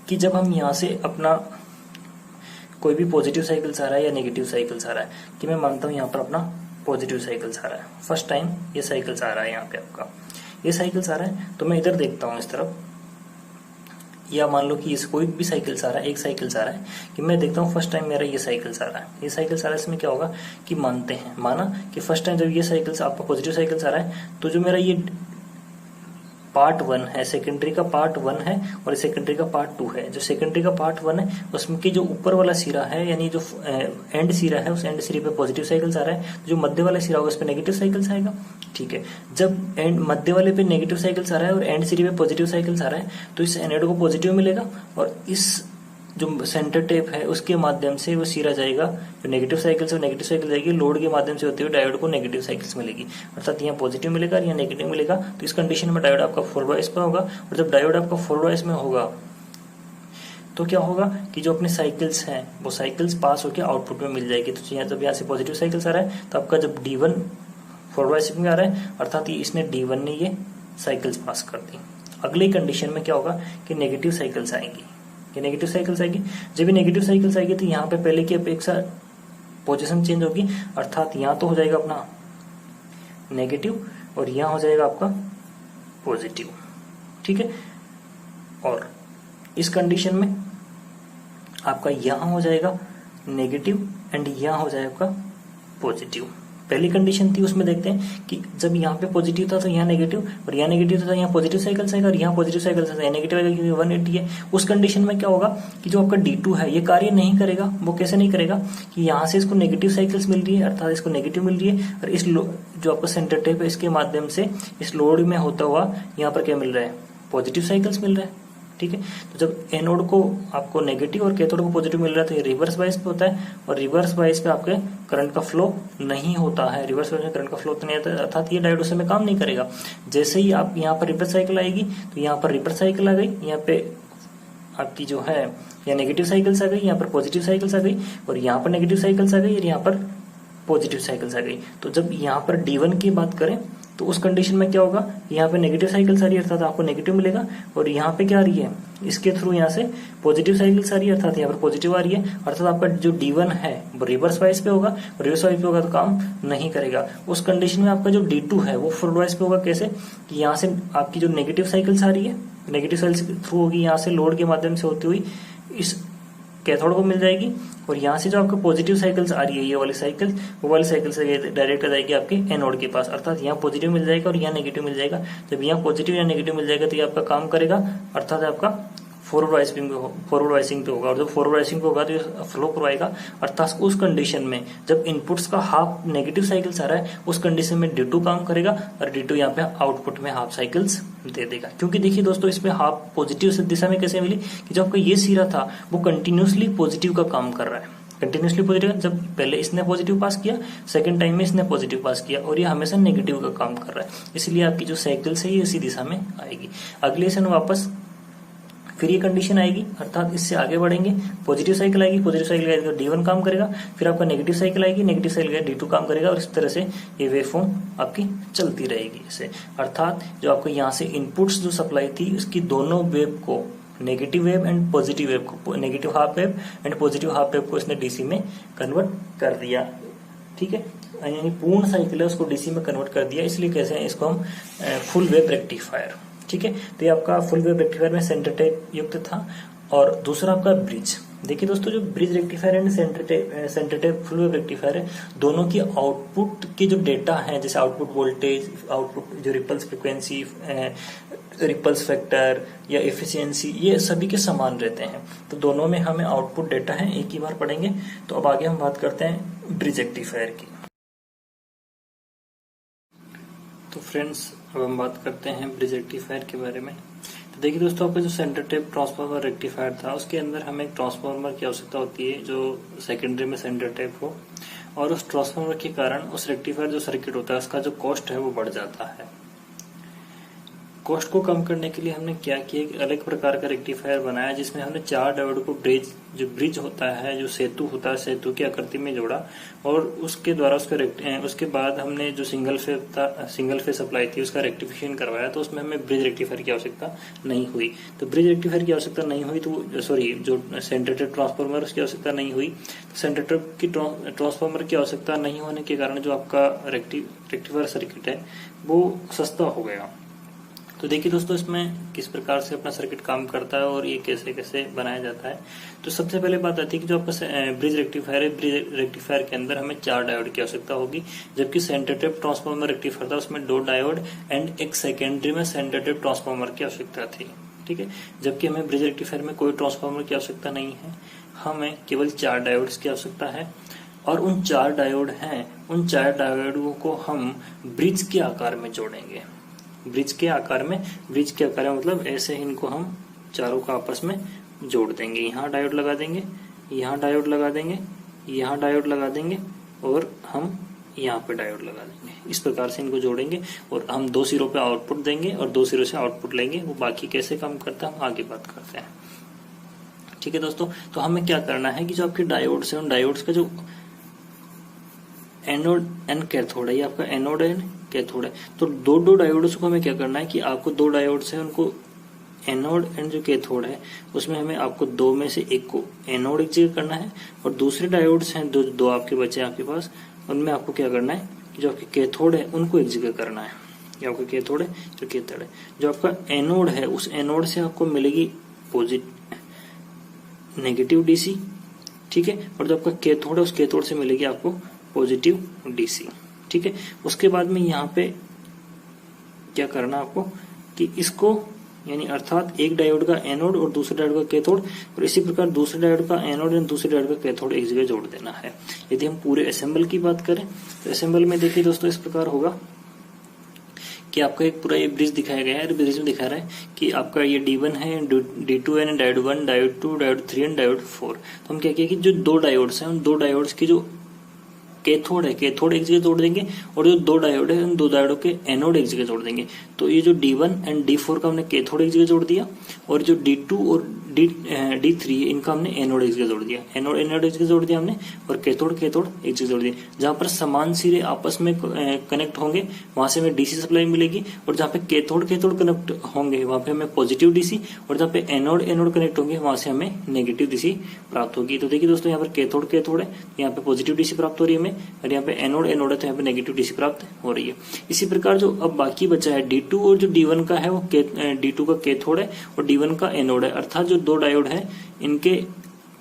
कि जब हम यहाँ से अपना कोई भी पॉजिटिव साइकिल्स आ रहा है या नेगेटिव साइकिल्स आ रहा है, कि मैं मानता हूँ यहाँ पर अपना पॉजिटिव साइकिल्स आ रहा है, फर्स्ट टाइम ये साइकिल्स आ रहा है, यहाँ पे आपका ये साइकिल्स आ रहा है, तो मैं इधर देखता हूँ इस तरफ, या मान लो कि इस कोई भी साइकिल्स आ रहा है, एक साइकिल्स आ रहा है, कि मैं देखता हूँ फर्स्ट टाइम मेरा ये साइकिल्स आ रहा है, ये साइकिल्स आ रहा है। इसमें क्या होगा कि माना कि फर्स्ट टाइम जब ये साइकिल्स आपका पॉजिटिव साइकिल्स आ रहा है, तो जो मेरा ये पार्ट 1 है, सेकेंडरी का पार्ट 1 है और सेकेंडरी का पार्ट 2 है। जो सेकेंडरी का पार्ट 1 है उसमें की जो ऊपर वाला सिरा है, यानी जो एंड सिरा है, उस एंड सिरे पे पॉजिटिव साइकिल्स आ रहा है, जो मध्य वाला सिरा होगा उस पे नेगेटिव साइकिल्स आएगा। ठीक है, जब एंड मध्य वाले पे नेगेटिव साइकिल्स आ रहा है और एंड सिरे पे पॉजिटिव साइकिल्स आ रहा है, तो इस एनोड को पॉजिटिव मिलेगा, और इस जो सेंटर टेप है उसके माध्यम से वो सिरा जाएगा, जो नेगेटिव साइकिल से नेगेटिव साइकिल जाएगी, लोड के माध्यम से होते हुए डायोड को नेगेटिव साइकिल्स मिलेगी, अर्थात यहाँ पॉजिटिव मिलेगा और यहाँ नेगेटिव मिलेगा। तो इस कंडीशन में डायोड आपका फॉरवर्ड बायस में होगा, और जब डायोड आपका फॉरवर्ड बायस में होगा तो क्या होगा कि जो अपने साइकिल्स हैं वो साइकिल्स पास होकर आउटपुट में मिल जाएगी। तो जब यहाँ से पॉजिटिव साइकिल्स आ रहा है तो आपका जब D1 फॉरवर्ड बायस में आ रहा है, अर्थात इसने D1 ने ये साइकिल्स पास कर दी। अगली कंडीशन में क्या होगा कि नेगेटिव साइकिल्स आएंगी, ये नेगेटिव साइकिल्स आएगी। जब ये नेगेटिव साइकिल्स आएगी तो यहाँ पे पहले की अपेक्षा पोजीशन चेंज होगी, अर्थात यहाँ तो हो जाएगा अपना नेगेटिव और यहाँ हो जाएगा आपका पॉजिटिव। ठीक है, और इस कंडीशन में आपका यहाँ हो जाएगा नेगेटिव एंड यहाँ हो जाएगा आपका पॉजिटिव। पहली कंडीशन थी उसमें देखते हैं कि जब यहाँ पे पॉजिटिव था तो यहाँ नेगेटिव, और यहाँ नेगेटिव था तो यहाँ पॉजिटिव साइकिल आएगा, और यहाँ पॉजिटिव साइकिल आएगा, नेगेटिव आएगा क्योंकि 180 है। उस कंडीशन में क्या होगा कि जो आपका D2 है ये कार्य नहीं करेगा। वो कैसे नहीं करेगा कि यहाँ से इसको नेगेटिव साइकिल्स मिल रही है, अर्थात इसको नेगेटिव मिल रही है, और इस जो आपका सेंटर टेप है इसके माध्यम से इस लोड में होता हुआ यहाँ पर क्या मिल रहा है, पॉजिटिव साइकिल्स मिल रहा है। ठीक है, तो जब एनोड को आपको नेगेटिव और कैथोड को पॉजिटिव मिल रहा है तो ये रिवर्स बायस पे होता है, और रिवर्स बायस पे आपके करंट का फ्लो नहीं होता है, रिवर्स बायस में करंट का फ्लो तो नहीं आता, अर्थात ये डायोड उस समय काम नहीं करेगा। जैसे ही आप यहाँ पर रिवर्स साइकिल आएगी तो यहाँ पर रिवर्स साइकिल आ गई, यहाँ पे आपकी जो है यहाँ नेगेटिव साइकिल्स आ गई, यहाँ पर पॉजिटिव साइकिल्स आ गई, और यहाँ पर नेगेटिव साइकिल्स आ गई, और यहाँ पर पॉजिटिव साइकिल्स आ गई। तो जब यहाँ पर D1 की बात करें तो उस कंडीशन में क्या होगा, यहाँ पे नेगेटिव साइकिल्स आ रही है अर्थात आपको नेगेटिव मिलेगा, और यहाँ पे क्या आ रही है, इसके थ्रू यहाँ से पॉजिटिव साइकिल्स आ रही है अर्थात यहाँ पर पॉजिटिव आ रही है, अर्थात आपका जो D1 है वो रिवर्स वाइज पे होगा, और रिवर्स वाइज पे होगा तो काम नहीं करेगा। उस कंडीशन में आपका जो D2 है वो फॉरवर्ड वाइज पे होगा। कैसे कि यहाँ से आपकी जो नेगेटिव साइकिल्स आ रही है, नेगेटिव साइकिल्स के थ्रू होगी, यहाँ से लोड के माध्यम से होती हुई इस कैथोड को मिल जाएगी, और यहाँ से जो आपको पॉजिटिव साइकिल्स आ रही है ये वाली साइकिल, वो वाली साइकिल से डायरेक्ट आ जाएगी आपके एनोड के पास, अर्थात यहाँ पॉजिटिव मिल जाएगा और यहाँ नेगेटिव मिल जाएगा। जब यहाँ पॉजिटिव या नेगेटिव मिल जाएगा तो ये आपका काम करेगा, अर्थात आपका फॉरवर्ड वाइसिंग पे होगा, और जब फॉरवर्ड वाइसिंग पे होगा तो ये फ्लो करवाएगा। अर्थात उस कंडीशन में जब इनपुट्स का हाफ नेगेटिव साइकिल्स आ रहा है उस कंडीशन में D2 काम करेगा, और D2 यहाँ पे आउटपुट में हाफ साइकिल्स दे देगा। क्योंकि देखिए दोस्तों इसमें हाफ पॉजिटिव दिशा में कैसे मिली कि जो आपका ये सिरा था वो कंटिन्यूसली पॉजिटिव का काम कर रहा है, कंटिन्यूसली पॉजिटिव। जब पहले इसने पॉजिटिव पास किया, सेकंड टाइम में इसने पॉजिटिव पास किया, और ये हमेशा नेगेटिव का काम कर रहा है, इसलिए आपकी जो साइकिल्स है ये इसी दिशा में आएगी। अगले सन वापस फिर ये कंडीशन आएगी, अर्थात इससे आगे बढ़ेंगे, पॉजिटिव साइकिल आएगी, पॉजिटिव साइकिल आएगी तो D1 काम करेगा, फिर आपका नेगेटिव साइकिल आएगी, नेगेटिव साइकिल आएगी D2 काम करेगा, और इस तरह से ये वेव फॉर्म आपकी चलती रहेगी इसे। अर्थात जो आपको यहाँ से इनपुट्स जो सप्लाई थी उसकी दोनों वेव को, negative wave and positive wave को, negative half wave and positive half wave को इसने DC में कन्वर्ट कर दिया। ठीक है, यानी पूर्ण साइकिल है उसको DC में कन्वर्ट कर दिया, इसलिए कैसे हैं इसको हम फुल वेव रेक्टिफायर। ठीक है, तो ये आपका फुल वेव रेक्टिफायर में सेंटर टेप युक्त था। और दूसरा आपका ब्रिज। देखिए दोस्तों जो bridge rectifier and centre tap full wave rectifier है, दोनों की आउटपुट के जो डेटा है, जैसे आउटपुट वोल्टेज, आउटपुट जो रिपल्स फ्रिक्वेंसी, रिपल्स फैक्टर या एफिशिएंसी, ये सभी के समान रहते हैं। तो दोनों में हमें आउटपुट डेटा है, एक ही बार पढ़ेंगे। तो अब आगे हम बात करते हैं ब्रिज रेक्टिफायर की। तो फ्रेंड्स अब हम बात करते हैं ब्रिज रेक्टिफायर के बारे में। तो देखिए दोस्तों आपका जो सेंटर टेप ट्रांसफार्मर रेक्टिफायर था उसके अंदर हमें एक ट्रांसफार्मर की आवश्यकता होती है जो सेकेंडरी में सेंटर टेप हो, और उस ट्रांसफार्मर के कारण उस रेक्टिफायर जो सर्किट होता है उसका जो कॉस्ट है वो बढ़ जाता है। कॉस्ट को कम करने के लिए हमने क्या किया, एक अलग प्रकार का रेक्टिफायर बनाया जिसमें हमने 4 डायोड को ब्रिज होता है, जो सेतु होता है, सेतु की आकृति में जोड़ा, और उसके द्वारा उसके बाद हमने जो सिंगल फेज सप्लाई थी उसका रेक्टिफिकेशन करवाया। तो उसमें हमें ब्रिज रेक्टिफायर की आवश्यकता नहीं हुई। तो ब्रिज रेक्टिफायर की आवश्यकता नहीं हुई तो जो सेंटर टेप ट्रांसफार्मर उसकी आवश्यकता नहीं हुई। तो सेंटर टेप की ट्रांसफार्मर की आवश्यकता नहीं होने के कारण जो आपका रेक्टिफायर सर्किट है वो सस्ता हो गया। तो देखिए दोस्तों इसमें किस प्रकार से अपना सर्किट काम करता है और ये कैसे कैसे बनाया जाता है। तो सबसे पहले बात आती है कि जो आपका ब्रिज रेक्टिफायर है, ब्रिज रेक्टिफायर के अंदर हमें 4 डायोड की आवश्यकता होगी, जबकि सेंटर टेप ट्रांसफार्मर रेक्टिफायर था उसमें 2 डायोड एंड एक सेकेंडरी में सेंटर टेप ट्रांसफार्मर की आवश्यकता थी। ठीक है, जबकि हमें ब्रिज रेक्टिफायर में कोई ट्रांसफार्मर की आवश्यकता नहीं है, हमें केवल 4 डायोड्स की आवश्यकता है। और उन 4 डायोड हैं, उन 4 डायोडों को हम ब्रिज के आकार में जोड़ेंगे। ब्रिज के आकार में मतलब ऐसे इनको हम चारों को आपस में जोड़ देंगे। यहाँ डायोड लगा देंगे, यहाँ डायोड लगा देंगे, यहाँ डायोड लगा देंगे, और हम यहाँ पे डायोड लगा देंगे। इस प्रकार से इनको जोड़ेंगे और हम 2 सिरों पे आउटपुट देंगे और 2 सिरों से आउटपुट लेंगे। वो बाकी कैसे काम करता है हम आगे बात करते हैं। ठीक है दोस्तों, तो हमें क्या करना है कि जो आपके डायोड्स है उन डायोड्स का जो एनोड एंड कैथोड है, ये आपका एनोड एंड कैथोड है। तो 2 डायोड्स को हमें क्या करना है कि आपको 2 डायोड्स है उनको एनोड एंड जो कैथोड है उसमें हमें आपको 2 में से एक को एनोड एक जगह करना है, और दूसरे डायोड्स हैं 2 आपके बचे आपके पास, उनमें आपको क्या करना है जो आपके कैथोड है उनको एक जगह करना है। ये आपका कैथोड है, जो कैथोड है, जो आपका एनोड है उस एनोड से आपको मिलेगी नेगेटिव DC। ठीक है, और जो आपका कैथोड है उस कैथोड से मिलेगी आपको पॉजिटिव DC। ठीक है। उसके बाद में यहाँ पे क्या करना आपको कि इसको यानी अर्थात एक डायोड का एनोड और दूसरे डायोड का कैथोड और इसी प्रकार दूसरे डायोड का एनोड और दूसरे डायोड का कैथोड एक जगह जोड़ देना है। यदि हम पूरे असेंबल की बात करें तो असेंबल में देखिए दोस्तों इस प्रकार होगा कि आपका एक पूरा ये ब्रिज दिखाया गया है। ब्रिज में दिखा रहा है कि आपका ये D1 है, D2 है, diode 1, diode 2, diode 3 and diode 4। तो हम क्या किया कि जो दो डायोड्स हैं उन दो डायोड्स की जो कैथोड है कैथोड एक जगह जोड़ देंगे और जो दो डायोड है उन दो डायोडों के एनोड एक जगह जोड़ देंगे। तो ये जो D1 एंड D4 का हमने कैथोड एक जगह जोड़ दिया और जो D2 और D3 इनका हमने एनोड एक जगह जोड़ दिया। एनोड एनोड एक जगह जोड़ दिया हमने और कैथोड कैथोड एक जगह जोड़ दिया। जहां पर समान सिरे आपस में कनेक्ट होंगे वहां से हमें डीसी सप्लाई मिलेगी और जहां पे कैथोड कैथोड कनेक्ट होंगे वहां पे हमें पॉजिटिव डीसी और जहां पे एनोड एनोड कनेक्ट होंगे वहां से हमें नेगेटिव डीसी प्राप्त होगी। तो देखिए दोस्तों यहाँ पर कैथोड कैथोड है, यहाँ पे पॉजिटिव डीसी प्राप्त हो रही है हमें और यहाँ पे एनोड एनोड है तो यहाँ पे नेगेटिव डीसी प्राप्त हो रही है। इसी प्रकार जो अब बाकी बचा है D2 और जो D1 का है वो D2 का कैथोड है और D1 का एनोड है। अर्थात जो दो डायोड है इनके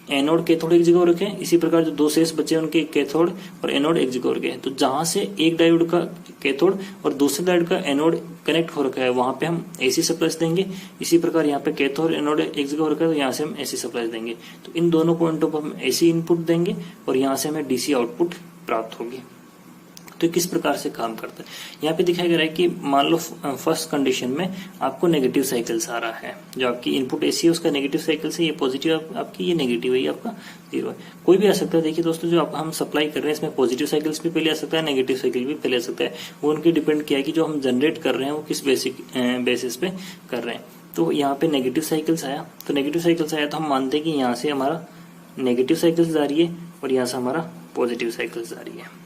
एनोड कैथोड एक जगह रखे हैं। इसी प्रकार जो दो शेष बचे उनके कैथोड और एनोड एक जगह रखे हैं। तो जहां से एक डायोड का कैथोड और दूसरे डायोड का एनोड कनेक्ट हो रखा है वहां पे हम एसी सप्लाई देंगे। इसी प्रकार यहाँ पे कैथोड एनोड एक जगह हो रखा है तो यहाँ से हम एसी सप्लाई देंगे। तो इन दोनों पॉइंटों पर हम एसी इनपुट देंगे और यहाँ से हमें डीसी आउटपुट प्राप्त होगी। तो किस प्रकार से काम करता है यहाँ पे दिखाया गया है कि मान लो फर्स्ट कंडीशन में आपको नेगेटिव साइकिल्स आ रहा है। जो आपकी इनपुट एसी है उसका नेगेटिव साइकिल्स है, ये पॉजिटिव आपकी, ये नेगेटिव है, ये आपका 0 है। कोई भी आ सकता है। देखिए दोस्तों जो हम सप्लाई कर रहे हैं इसमें पॉजिटिव साइकिल्स भी पहले आ सकता है, नेगेटिव साइकिल भी पहले आ सकता है। वो उनकी डिपेंड किया है कि जो हम जनरेट कर रहे हैं वो किस बेसिस पे कर रहे हैं। तो यहाँ पे नेगेटिव साइकिल्स आया, तो नेगेटिव साइकिल्स आया तो हम मानते हैं कि यहाँ से हमारा नेगेटिव साइकिल्स आ रही है और यहाँ से हमारा पॉजिटिव साइकिल्स आ रही है।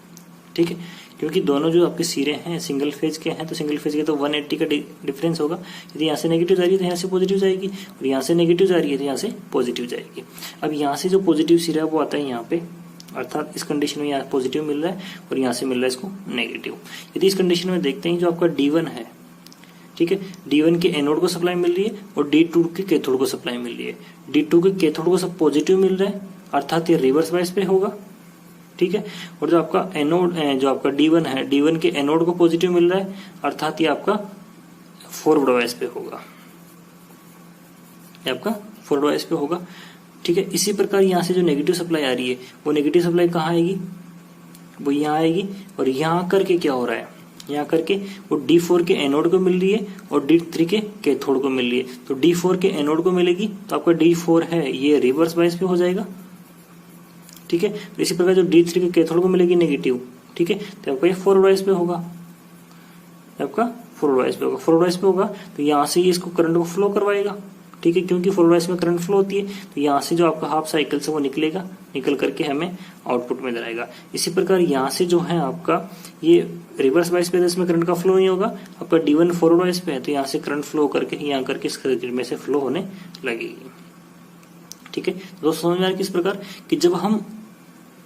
ठीक है, क्योंकि दोनों जो आपके सिरे हैं सिंगल फेज के हैं तो सिंगल फेज के तो 180 का डिफरेंस होगा। यदि यहाँ से नेगेटिव जा रही है तो यहाँ से पॉजिटिव जाएगी और यहाँ से नेगेटिव जा रही है तो यहाँ से पॉजिटिव जाएगी। अब यहाँ से जो पॉजिटिव सिरा है वो आता है यहाँ पे, अर्थात इस कंडीशन में यहाँ पॉजिटिव मिल रहा है और यहाँ से मिल रहा है इसको नेगेटिव। यदि इस कंडीशन में देखते हैं जो आपका D1 है, ठीक है, D1 के एनोड को सप्लाई मिल रही है और D2 के कैथोड को सप्लाई मिल रही है। D2 के कैथोड को सब पॉजिटिव मिल रहा है अर्थात ये रिवर्स बायस पे होगा। ठीक है, और जो आपका एनोड जो आपका D1 है, D1 के एनोड को पॉजिटिव मिल रहा है अर्थात ये आपका फॉरवर्ड बायस पे होगा, ये आपका फॉरवर्ड बायस पे होगा। ठीक है, इसी प्रकार यहाँ से जो नेगेटिव सप्लाई आ रही है वो नेगेटिव सप्लाई कहाँ आएगी, वो यहाँ आएगी और यहाँ करके क्या हो रहा है, यहाँ करके वो D4 के एनोड को मिल रही है और D3 के कैथोड को मिल रही है। तो D4 के एनोड को मिलेगी तो आपका D4 है ये रिवर्स बायस पे हो जाएगा। ठीक है, तो इसी प्रकार जो D3 के कैथोड को मिलेगी नेगेटिव, ठीक है, तो आपका ये फॉरवर्ड बायस पे होगा, आपका फॉरवर्ड बायस पे होगा। फॉरवर्ड बायस पे होगा तो यहाँ से ये इसको करंट को फ्लो करवाएगा। ठीक है, क्योंकि फॉरवर्ड बायस में करंट फ्लो होती है तो यहाँ से जो आपका हाफ साइकिल से वो निकलेगा, निकल करके हमें आउटपुट में दिलाएगा। इसी प्रकार यहाँ से जो है आपका ये रिवर्स बायस पे, इसमें करंट का फ्लो नहीं होगा। आपका D1 फॉरवर्ड बायस पे है तो यहाँ से करंट फ्लो करके यहाँ करके इस सर्किट में से फ्लो होने लगेगी। ठीक है, दोस्तों समझ में आ रहा है किस प्रकार कि जब हम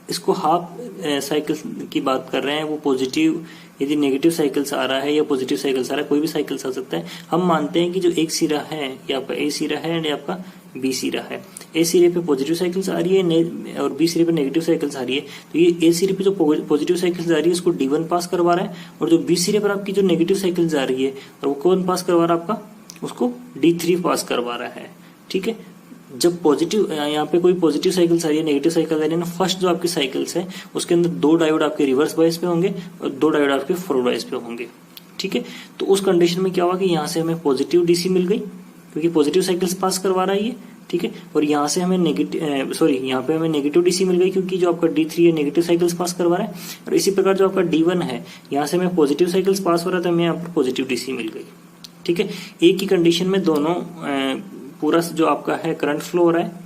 इसको हाफ साइकिल की बात कर रहे हैं वो पॉजिटिव, यदि नेगेटिव साइकिल्स आ रहा है या पॉजिटिव साइकिल्स आ रहा है, कोई भी साइकिल्स आ सकता है। हम मानते हैं कि जो एक सिरा है ये आपका ए सिरा है एंड आपका बी सिरा है। ए सिरे पे पॉजिटिव साइकिल्स आ रही है और बी सिरे पे नेगेटिव साइकिल्स आ रही है। तो ये ए सिरे पे जो पॉजिटिव साइकिल्स आ रही है उसको D1 पास करवा रहा है और जो बी सिरे पर आपकी जो नेगेटिव साइकिल्स आ रही है और वो कौन पास करवा रहा है, आपका उसको D3 पास करवा रहा है। ठीक है, जब पॉजिटिव यहाँ पे कोई पॉजिटिव साइकिल्स आ रही है नेगेटिव साइकिल आ रही है ना, फर्स्ट जो आपकी साइकिल्स है उसके अंदर दो डायोड आपके रिवर्स बायस पे होंगे और दो डायोड आपके फॉरवर्ड बायस पे होंगे। ठीक है, तो उस कंडीशन में क्या हुआ कि यहाँ से हमें पॉजिटिव डीसी मिल गई क्योंकि पॉजिटिव साइकिल्स पास करवा रहा है ये। ठीक है, और यहाँ से हमें यहाँ पे हमें नेगेटिव डीसी मिल गई क्योंकि जो आपका D3 है नेगेटिव साइकिल्स पास करवा रहा है। और इसी प्रकार जो आपका D1 है यहाँ से हमें पॉजिटिव साइकिल्स पास हो रहा था, हमें यहाँ पर पॉजिटिव डीसी मिल गई। ठीक है, एक ही कंडीशन में दोनों पूरा जो आपका है करंट फ्लो हो रहा है।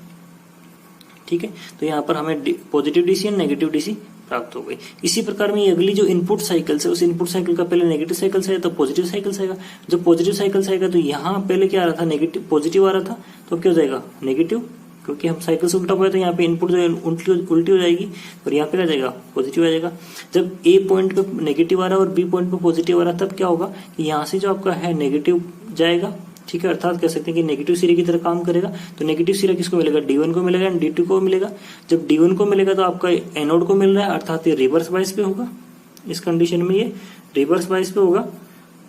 ठीक है, तो यहाँ पर हमें पॉजिटिव डीसी और नेगेटिव डीसी प्राप्त हो गई। इसी प्रकार में अगली जो इनपुट साइकिल्स है उस इनपुट साइकिल का पहले नेगेटिव साइकिल्स आएगा तो पॉजिटिव साइकिल्स आएगा। जब पॉजिटिव साइकिल्स आएगा तो यहाँ पहले क्या आ रहा था, नेगेटिव पॉजिटिव आ रहा था तो क्या हो जाएगा नेगेटिव, क्योंकि हम साइकिल से उल्टा पाए तो यहाँ पे इनपुट जो है उल्टी हो जाएगी और यहाँ पे क्या जाएगा पॉजिटिव आ जाएगा। जब ए पॉइंट पे नेगेटिव आ रहा है और बी पॉइंट पे पॉजिटिव आ रहा है तब क्या होगा कि यहाँ से जो आपका है नेगेटिव जाएगा। ठीक है, अर्थात कह सकते हैं कि नेगेटिव सिरे की तरह काम करेगा। तो नेगेटिव सिरा किसको मिलेगा, D1 को मिलेगा एंड D2 को मिलेगा। जब D1 को मिलेगा तो आपका एनोड को मिल रहा है अर्थात ये रिवर्स बायस पे होगा। इस कंडीशन में ये रिवर्स बायस पे होगा।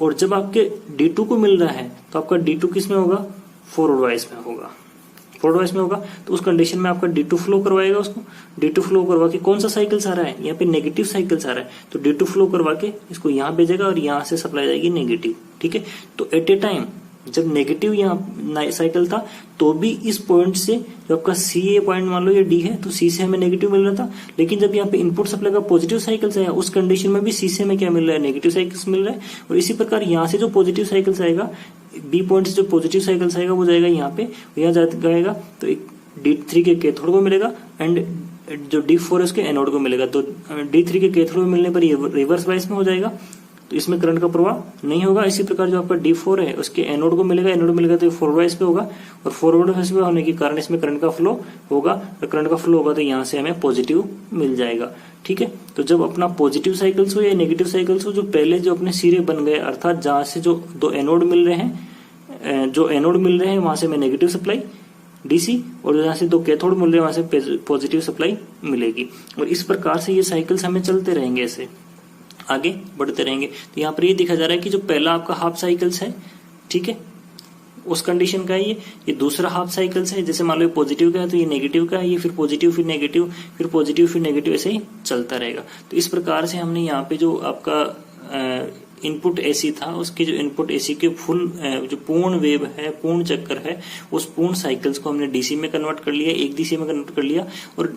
और जब आपके D2 को मिल रहा है तो आपका D2 किस में होगा, फॉरवर्ड बायस में होगा, फॉरवर्ड बायस में होगा। तो उस कंडीशन में आपका D2 फ्लो करवाएगा उसको, D2 फ्लो करवा के कौन सा साइकिल्स आ रहा है, यहाँ पे नेगेटिव साइकिल्स आ रहा है, तो D2 फ्लो करवा के इसको यहाँ भेजेगा और यहाँ से सप्लाई जाएगी नेगेटिव। ठीक है, तो एट ए टाइम जब नेगेटिव यहाँ साइकिल था तो भी इस पॉइंट से जो आपका सी ए पॉइंट मान लो ये डी है, तो सी से हमें नेगेटिव मिल रहा था। लेकिन जब यहाँ पे इनपुट सप्लाई का पॉजिटिव साइकिल्स आया उस कंडीशन में भी सी से हमें क्या मिल रहा है, नेगेटिव साइकिल्स मिल रहा है। और इसी प्रकार यहाँ से जो पॉजिटिव साइकिल्स आएगा, बी पॉइंट से जो पॉजिटिव साइकिल्स आएगा वो जाएगा यहाँ पे, यहाँ जाएगा तो एक D3 के कैथोड को मिलेगा एंड जो D4 है उसके एनोड को मिलेगा। तो D3 के कैथोड में मिलने पर ये रिवर्स बायस में हो जाएगा, तो इसमें करंट का प्रवाह नहीं होगा। इसी प्रकार जो आपका D4 है उसके एनोड को मिलेगा, एनोड मिलेगा तो फॉरवर्ड बायस पे होगा, और फॉरवर्ड बायस पे होने के कारण इसमें करंट का फ्लो होगा, और करंट का फ्लो होगा तो यहाँ से हमें पॉजिटिव मिल जाएगा। ठीक है, तो जब अपना पॉजिटिव साइकिल्स हो या नेगेटिव साइकिल्स हो, जो पहले जो अपने सिरे बन गए, अर्थात जहां से जो दो एनोड मिल रहे हैं, जो एनोड मिल रहे हैं वहां से हमें नेगेटिव सप्लाई डीसी, और जहां से दो कैथोड मिल रहे हैं वहां से पॉजिटिव सप्लाई मिलेगी। और इस प्रकार से ये साइकिल्स हमें चलते रहेंगे, ऐसे आगे बढ़ते रहेंगे। तो यहाँ पर ये दिखा जा रहा है कि जो पहला आपका हाफ साइकिल्स है, ठीक है, उस कंडीशन का है ये दूसरा हाफ साइकिल्स है। जैसे मान लो पॉजिटिव का है तो ये नेगेटिव का है, ये फिर पॉजिटिव फिर नेगेटिव फिर पॉजिटिव फिर नेगेटिव, ऐसे ही चलता रहेगा। तो इस प्रकार से हमने यहाँ पे जो आपका इनपुट एसी था उसके जो इनपुट एसी के फुल जो पूर्ण वेव है, पूर्ण चक्कर है, उस पूर्ण साइकिल्स को हमने डीसी में कन्वर्ट कर लिया, एक डीसी में कन्वर्ट कर लिया। और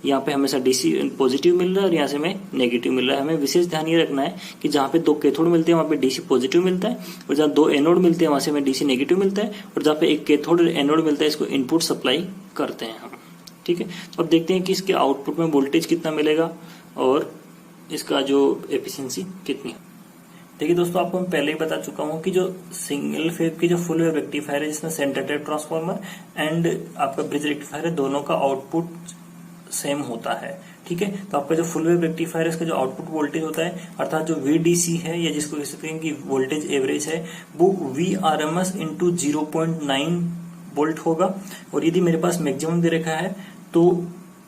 यहाँ पे हमेशा डीसी पॉजिटिव मिल रहा है और यहाँ से हमें नेगेटिव मिल रहा है। हमें विशेष ध्यान ये रखना है कि जहाँ पे दो कैथोड मिलते हैं वहाँ पे डीसी पॉजिटिव मिलता है, और जहाँ दो एनोड मिलते हैं वहां से हमें डीसी नेगेटिव मिलता है, और जहाँ पे एक कैथोड एनोड मिलता है इसको इनपुट सप्लाई करते हैं हम। ठीक है, तो अब देखते हैं कि इसके आउटपुट में वोल्टेज कितना मिलेगा और इसका जो एफिशिएंसी कितनी है। देखिए दोस्तों, आपको मैं पहले ही बता चुका हूं कि जो सिंगल फेज की जो फुल वेव रेक्टिफायर है जिसमें सेंटर टाइप ट्रांसफार्मर एंड आपका ब्रिज रेक्टिफायर है, दोनों का आउटपुट सेम होता है। ठीक है, तो आपका जो फुल वेव रेक्टिफायर है इसका जो आउटपुट वोल्टेज होता है, अर्थात जो VDC है या जिसको कह सकते हैं कि वोल्टेज एवरेज है, वो VRMS इंटू 0.9 वोल्ट होगा। और यदि मेरे पास मैक्सिमम दे रखा है तो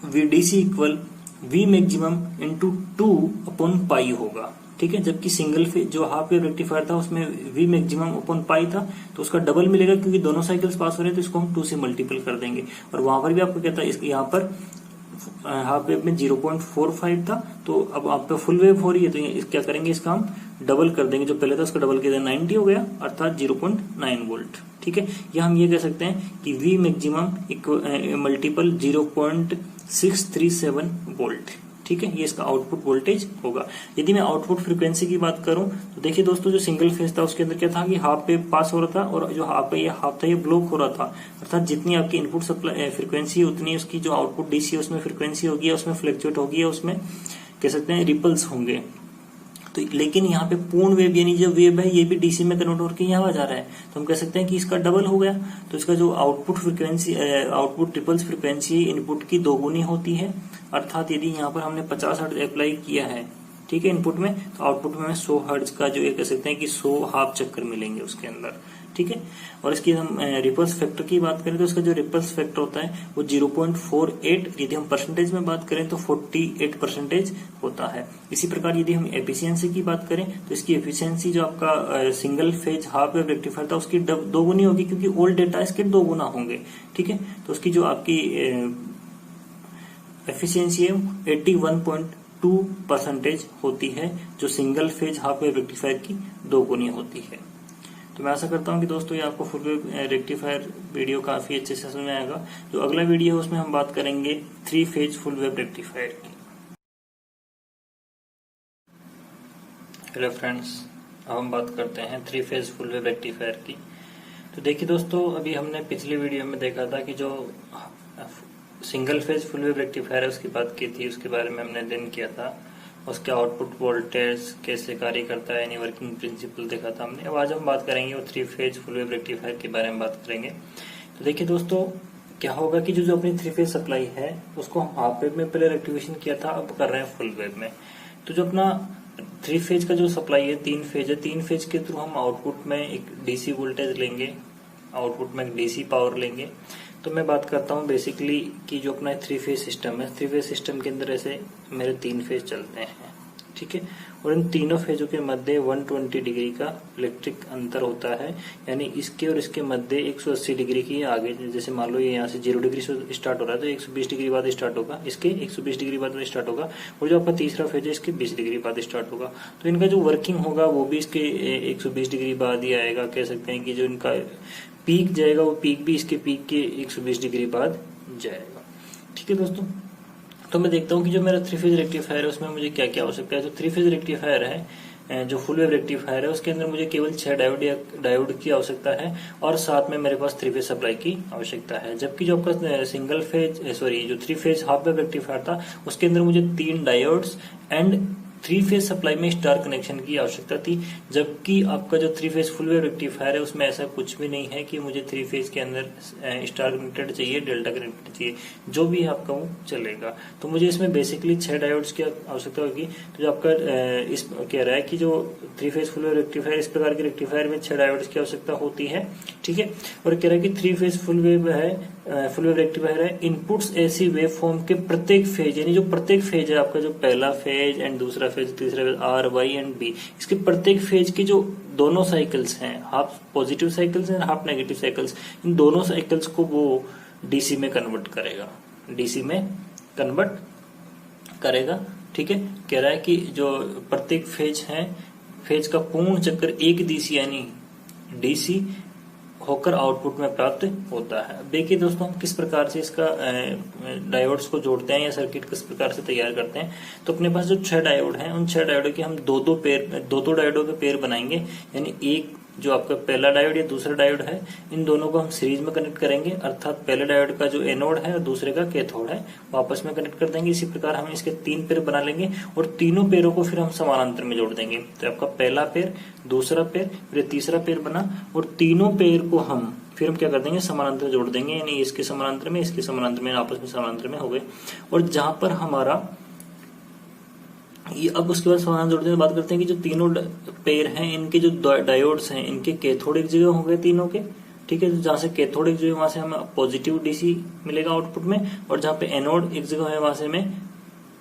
VDC equal V maximum into 2/पाई होगा। ठीक है, जबकि सिंगल फेज जो हाफ वेव रेक्टिफायर था उसमें V मैक्सिमम अपॉन पाई था, तो उसका डबल मिलेगा क्योंकि दोनों साइकिल्स पास हो रहे हैं, तो इसको हम 2 से मल्टीपल कर देंगे। और वहां पर भी आपको कहता है यहाँ पर हाफ वेव में 0.45 था, तो अब आप पे फुल वेव हो रही है, तो क्या करेंगे, इसका हम डबल कर देंगे, जो पहले था उसका डबल किया 90 हो गया, अर्थात 0.9 वोल्ट। ठीक है, या हम ये कह सकते हैं कि V मैक्सिमम मल्टीपल 0.637 वोल्ट। ठीक है, ये इसका आउटपुट वोल्टेज होगा। यदि मैं आउटपुट फ्रीक्वेंसी की बात करूं तो देखिए दोस्तों, जो सिंगल फेज था उसके अंदर क्या था कि हाफ वेव पास हो रहा था, और जो हाफ था ये ब्लॉक हो रहा था, अर्थात जितनी आपकी इनपुट सप्लाई फ्रीक्वेंसी उतनी उसकी जो आउटपुट डीसी है उसमें फ्रीक्वेंसी होगी, उसमें फ्लक्चुएट होगी, उसमें कह सकते हैं रिपल्स होंगे। तो लेकिन यहाँ पे पूर्ण वेव यानी जो वेव है ये भी डीसी में कन्वर्ट होकर यहाँ आ जा रहा है, तो हम कह सकते हैं कि इसका डबल हो गया। तो इसका जो output frequency output ripples frequency input की दोगुनी होती है, अर्थात यदि यहाँ पर हमने 50 हर्ट्ज अप्लाई किया है, ठीक है, इनपुट में, तो आउटपुट में हमें 100 हर्ट्ज का जो ये कह सकते हैं कि 100 हाफ चक्कर मिलेंगे उसके अंदर। ठीक है, और इसकी हम रिपल्स फैक्टर की बात करें तो इसका जो रिपल्स फैक्टर होता है वो 0.48, यदि हम परसेंटेज में बात करें तो 48% होता है। इसी प्रकार यदि हम एफिशिएंसी की बात करें तो इसकी एफिशिएंसी जो आपका single phase half wave rectifier था उसकी दोगुनी होगी, क्योंकि ओल्ड डेटा इसके दोगुना होंगे। ठीक है, तो उसकी जो आपकी एफिशिएंसी है 81.2% होती है, जो single phase half wave rectifier की दोगुनी होती है। तो मैं आशा करता हूं कि दोस्तों ये आपको फुल वेव रेक्टिफायर वीडियो काफी अच्छे से समझ में आएगा। जो अगला वीडियो है उसमें हम बात करेंगे 3 फेज फुल वेव रेक्टिफायर की। हेलो फ्रेंड्स, अब हम बात करते हैं 3 फेज फुल वेव रेक्टिफायर की। तो देखिए दोस्तों, अभी हमने पिछले वीडियो में देखा था कि जो single phase full wave rectifier है उसकी बात की थी, उसके बारे में हमने अध्ययन किया था, उसके आउटपुट वोल्टेज कैसे कार्य करता है, यानी वर्किंग प्रिंसिपल देखा था हमने। अब आज हम बात करेंगे वो 3 फेज फुल वेव रेक्टिफायर के बारे में बात करेंगे। तो देखिए दोस्तों, क्या होगा कि जो अपनी 3 फेज सप्लाई है उसको हम हाफ वेव में पहले रेक्टिफिकेशन किया था, अब कर रहे हैं फुल वेव में। तो जो अपना 3 फेज का जो सप्लाई है, 3 फेज है, 3 फेज के थ्रू हम आउटपुट में एक डीसी वोल्टेज लेंगे, आउटपुट में एक डीसी पावर लेंगे। तो मैं बात करता हूँ बेसिकली कि जो अपना 3 फेज सिस्टम है, 3 फेज सिस्टम के अंदर ऐसे मेरे 3 फेज चलते हैं। ठीक है। और इन तीनों फेजों के मध्य 120 डिग्री का इलेक्ट्रिक अंतर होता है, यानी इसके और इसके मध्य 180 डिग्री की आगे, जैसे मान लो ये यहाँ से 0 डिग्री से स्टार्ट हो रहा है तो 120 डिग्री बाद स्टार्ट होगा, इसके 120 डिग्री बाद स्टार्ट होगा, और जो आपका तीसरा फेज है इसके 20 डिग्री बाद स्टार्ट होगा। तो इनका जो वर्किंग होगा वो भी इसके 120 डिग्री बाद ही आएगा। कह सकते हैं कि जो इनका पीक जाएगा वो पीक भी इसके पीक के 120 डिग्री बाद जाएगा। ठीक है दोस्तों, तो मैं देखता हूँ कि जो मेरा 3 फेज रेक्टिफायर है उसमें मुझे क्या क्या आवश्यकता है। जो 3 फेज रेक्टिफायर है, जो फुल वेव रेक्टिफायर है, उसके अंदर मुझे केवल 6 डायोड की आवश्यकता है और साथ में मेरे पास 3 फेज सप्लाई की आवश्यकता है। जबकि जो आपका जो 3 फेज हाफ वेव रेक्टिफायर था उसके अंदर मुझे 3 डायोड्स एंड 3 फेज सप्लाई में स्टार कनेक्शन की आवश्यकता थी। जबकि आपका जो 3 फेज फुल वेव रेक्टिफायर है उसमें ऐसा कुछ भी नहीं है कि मुझे 3 फेज के अंदर स्टार कनेक्टेड चाहिए, डेल्टा कनेक्टेड चाहिए, जो भी है आपका वो चलेगा। तो मुझे इसमें बेसिकली 6 डायोड्स की आवश्यकता होगी। तो जो आपका इस कह रहा है कि जो 3 फेज फुल वेव रेक्टिफायर, इस प्रकार के रेक्टिफायर में 6 डायोड्स की आवश्यकता होती है। ठीक है, और कह रहा है कि 3 फेज फुल वेव रेक्टिफायर है, इनपुट्स ऐसी वेव फॉर्म के प्रत्येक फेज, यानी जो प्रत्येक फेज है आपका, जो पहला फेज एंड दूसरा फेज, तीसरा phase, R Y and B, इसके प्रत्येक फेज के जो दोनों साइकिल्स हैं, half positive cycles and half negative cycles, इन दोनों साइकिल्स को वो डीसी में कन्वर्ट करेगा, डीसी में कन्वर्ट करेगा। ठीक है, कह रहा है कि जो प्रत्येक फेज है, फेज का पूर्ण चक्कर एक डीसी यानी डीसी होकर आउटपुट में प्राप्त होता है। देखिए दोस्तों, किस प्रकार से इसका डायोड्स को जोड़ते हैं या सर्किट किस प्रकार से तैयार करते हैं। तो अपने पास जो 6 डायोड हैं, उन 6 डायोडों के हम दो दो डायोडों के पेयर बनाएंगे, यानी एक जो आपका पहला डायोड या दूसरा डायोड है, इन दोनों को हम सीरीज में कनेक्ट करेंगे, अर्थात पहले डायोड का जो एनोड है और दूसरे का कैथोड है वापस में कनेक्ट कर देंगे। इसी प्रकार हम इसके 3 पेयर बना लेंगे और तीनों पेयरों को फिर हम समानांतर में जोड़ देंगे। तो आपका पहला पेयर, दूसरा पेयर, फिर तीसरा पेयर बना, और तीनों पेयर को हम फिर क्या कर देंगे, समानांतर जोड़ देंगे, यानी इसके समानांतर में, इसके समानांतर में, आपस में समानांतर में हो गए। और जहां पर हमारा ये, अब उसके बाद समानांतर जोड़ने की बात करते हैं कि जो तीनों पेयर हैं, इनके जो डायोड्स हैं, इनके कैथोड एक जगह हो गए तीनों के। ठीक है, तो जहां से कैथोड एक जगह, वहां से हमें पॉजिटिव डीसी मिलेगा आउटपुट में, और जहां पे एनोड एक जगह है वहां से हमें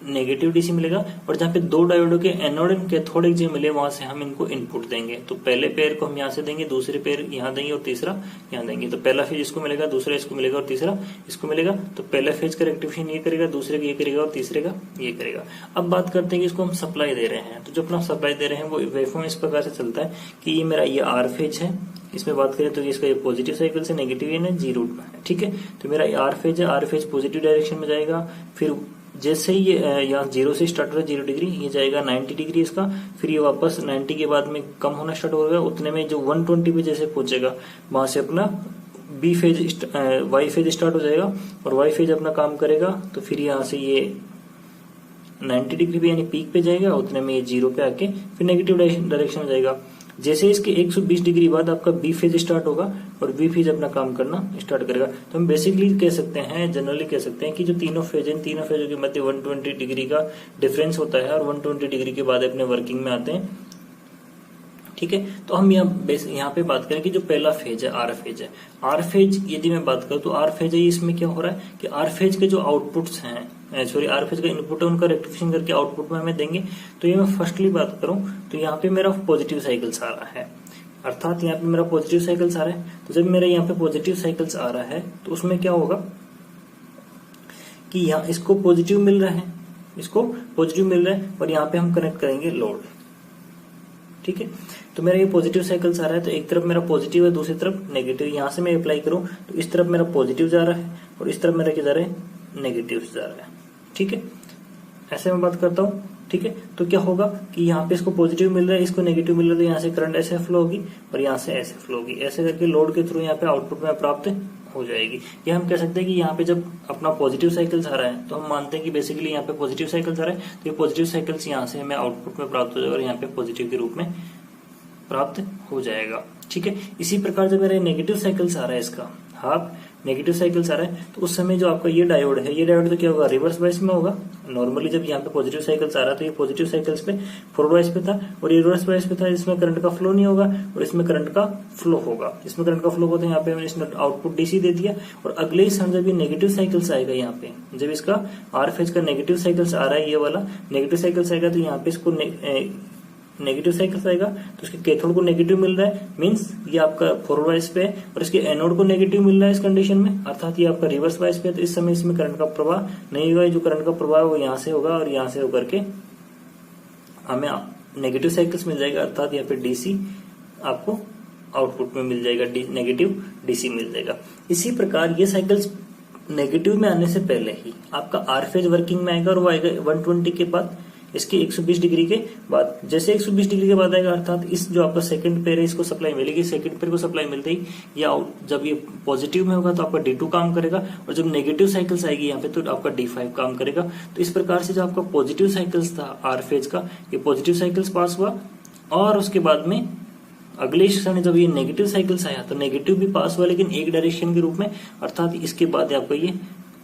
नेगेटिव डीसी मिलेगा, और जहां पे 2 डायोडों के एनोड एंड कैथोड एक जगह मिले वहां से हम इनको इनपुट देंगे। तो पहले पेयर को हम यहाँ से देंगे, दूसरे पेयर यहाँ देंगे और तीसरा यहाँ देंगे। तो पहला फेज इसको मिलेगा, दूसरा इसको मिलेगा और तीसरा इसको मिलेगा। तो पहले फेज का रेक्टिफिकेशन ये करेगा, दूसरे का ये करेगा और तीसरे का ये करेगा। अब बात करते हैं कि इसको हम सप्लाई दे रहे हैं। तो जो अपना सप्लाई दे रहे हैं वो वेवफॉर्म इस प्रकार से चलता है कि ये मेरा ये आर फेज है, इसमें बात करें तो इसका ये पॉजिटिव साइकिल से नेगेटिव है, जीरो। ठीक है, तो मेरा ये आर फेज है, आर फेज पॉजिटिव डायरेक्शन में जाएगा। फिर जैसे ही ये यहाँ 0 से स्टार्ट हो रहा है 0 डिग्री, ये जाएगा 90 डिग्री इसका, फिर ये वापस 90 के बाद में कम होना स्टार्ट होगा, उतने में जो 120 पे जैसे पहुंचेगा वहां से अपना B phase Y phase start हो जाएगा, और वाई फेज अपना काम करेगा। तो फिर यहाँ से ये 90 डिग्री पे यानी पीक पे जाएगा, उतने में ये 0 पे आके फिर नेगेटिव डायरेक्शन में जाएगा। जैसे इसके 120 डिग्री बाद आपका बी फेज स्टार्ट होगा और बी फेज अपना काम करना स्टार्ट करेगा। तो हम बेसिकली कह सकते हैं, जनरली कह सकते हैं कि जो तीनों फेज हैं, तीनों फेजों के मध्य 120 डिग्री का डिफरेंस होता है, और 120 डिग्री के बाद अपने वर्किंग में आते हैं। ठीक है, तो हम यहाँ पे बात करें कि जो पहला फेज है आर फेज है। आर फेज यदि मैं बात करूं तो आर फेज है, इसमें क्या हो रहा है कि आर फेज के जो आउटपुट्स हैं, आर फेज का इनपुट है, उनका रेक्टिफिकेशन करके आउटपुट में हमें देंगे। तो ये मैं फर्स्टली बात करूं तो यहाँ पे मेरा पॉजिटिव साइकिल्स आ रहा है, अर्थात यहाँ पे मेरा पॉजिटिव साइकिल्स आ रहा है। तो जब मेरा यहाँ पे पॉजिटिव साइकिल्स आ रहा है तो उसमें क्या होगा कि यहाँ इसको पॉजिटिव मिल रहा है, इसको पॉजिटिव मिल रहा है, और यहाँ पे हम कनेक्ट करेंगे लोड। ठीक है, तो मेरा ये पॉजिटिव साइकिल्स आ रहा है, तो एक तरफ मेरा पॉजिटिव है, दूसरी तरफ नेगेटिव। यहां से मैं अप्लाई करूं तो इस तरफ मेरा पॉजिटिव जा रहा है और इस तरफ मेरा क्या जा रहा है, नेगेटिव जा रहा है। ठीक है, ऐसे मैं बात करता हूं। ठीक है, तो क्या होगा कि यहाँ पे इसको पॉजिटिव मिल रहा है, इसको नेगेटिव मिल रहा है, तो यहाँ से करंट ऐसे फ्लो होगी और यहाँ से ऐसे फ्लो होगी। ऐसे करके लोड के थ्रू यहाँ पे आउटपुट में प्राप्त हो जाएगी। ये हम कह सकते हैं कि यहाँ पे जब अपना पॉजिटिव साइकिल्स आ रहा है तो हम मानते हैं कि बेसिकली यहाँ पे पॉजिटिव साइकिल्स आ रहा है, तो ये पॉजिटिव साइकिल्स यहाँ से हमें आउटपुट में प्राप्त हो जाएगा और यहाँ पे पॉजिटिव के रूप में प्राप्त हो जाएगा। ठीक है, इसी प्रकार जब मेरा नेगेटिव साइकिल्स आ रहा है, इसका हाफ नेगेटिव साइकिल्स आ रहा है, तो उस समय जो आपका ये डायोड है, ये डायोड तो क्या होगा, रिवर्स बायस में होगा। नॉर्मली जब यहाँ पे पॉजिटिव साइकिल्स आ रहा है तो ये पॉजिटिव साइकिल्स पे फॉरवर्ड बायस पे था, और ये रिवर्स बायस पे था, इसमें करंट का फ्लो नहीं होगा और इसमें करंट का फ्लो होगा। इसमें करंट का फ्लो होता है, यहाँ पे मैंने इसने आउटपुट डीसी दे दिया, और अगले ही क्षण जब ये नेगेटिव साइकिल्स आएगा, यहाँ पे जब इसका आर फेज का नेगेटिव साइकिल्स आ रहा है, ये वाला नेगेटिव साइकिल्स आएगा, तो यहाँ पे इसको नेगेटिव साइकिल्स आएगा, तो इसके कैथोड को नेगेटिव मिल रहा है, मींस ये आपका फॉरवर्ड बायस पे है, और इसके एनोड को नेगेटिव मिल रहा है इस कंडीशन में, अर्थात ये आपका रिवर्स बायस पे है। तो इस समय इसमें करंट का प्रवाह नहीं होगा, जो करंट का प्रवाह वो यहाँ से होगा और यहाँ से होकर के हमें नेगेटिव साइकिल्स मिल जाएगा, अर्थात यहाँ पे डीसी आपको आउटपुट में मिल जाएगा, नेगेटिव डीसी मिल जाएगा। इसी प्रकार ये साइकिल्स नेगेटिव में आने से पहले ही आपका आर फेज वर्किंग में आएगा, और वो आएगा 120 के बाद, इसके 120 डिग्री के बाद। जैसे 120 डिग्री के बाद आएगा, अर्थात इस जो आपका सेकंड पेयर है इसको सप्लाई मिलेगी, सेकंड पेयर को सप्लाई मिलते ही या जब ये पॉजिटिव में होगा तो आपका D2 काम करेगा, और जब नेगेटिव साइकिल्स आएगी यहाँ पे तो आपका D5 काम करेगा। तो इस प्रकार से जो आपका पॉजिटिव साइकिल्स था आर फेज का, ये पॉजिटिव साइकिल्स पास हुआ, और उसके बाद में अगले क्षण जब ये नेगेटिव साइकिल्स आया तो नेगेटिव भी पास हुआ, लेकिन एक डायरेक्शन के रूप में, अर्थात इसके बाद आपका ये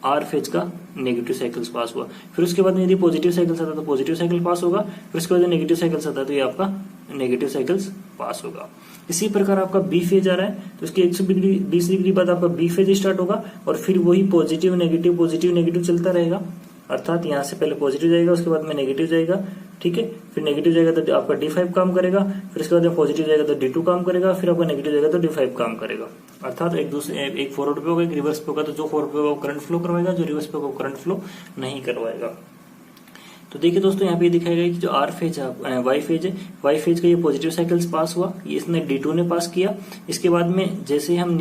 आर फेज का नेगेटिव साइकिल्स पास हुआ। फिर उसके बाद में यदि पॉजिटिव साइकिल्स आता है तो पॉजिटिव साइकिल पास होगा, फिर उसके बाद नेगेटिव साइकिल्स आता है तो ये आपका नेगेटिव साइकिल्स पास होगा। इसी प्रकार आपका बी फेज आ रहा है, तो इसके 120 डिग्री बाद आपका बी फेज स्टार्ट होगा, और फिर वही पॉजिटिव नेगेटिव चलता रहेगा, अर्थात यहाँ से पहले पॉजिटिव जाएगा, उसके बाद में नेगेटिव जाएगा, ठीक है, फिर नेगेटिव जाएगा तो आपका D5 काम करेगा, फिर इसके बाद में पॉजिटिव जाएगा तो D2 काम करेगा, फिर आपका नेगेटिव जाएगा तो D5 काम करेगा। अर्थात एक फॉरवर्ड पे होगा, एक रिवर्स पे होगा, तो जो फॉरवर्ड पे होगा वो करंट फ्लो करवाएगा, जो रिवर्स पे होगा वो करंट फ्लो नहीं करवाएगा। तो देखिए दोस्तों, यहाँ पे दिखाया गया कि जो आर फेज है, वाई फेज है, वाई फेज का ये पॉजिटिव साइकिल्स पास हुआ, ये इसने D2 ने पास किया। इसके बाद में जैसे हम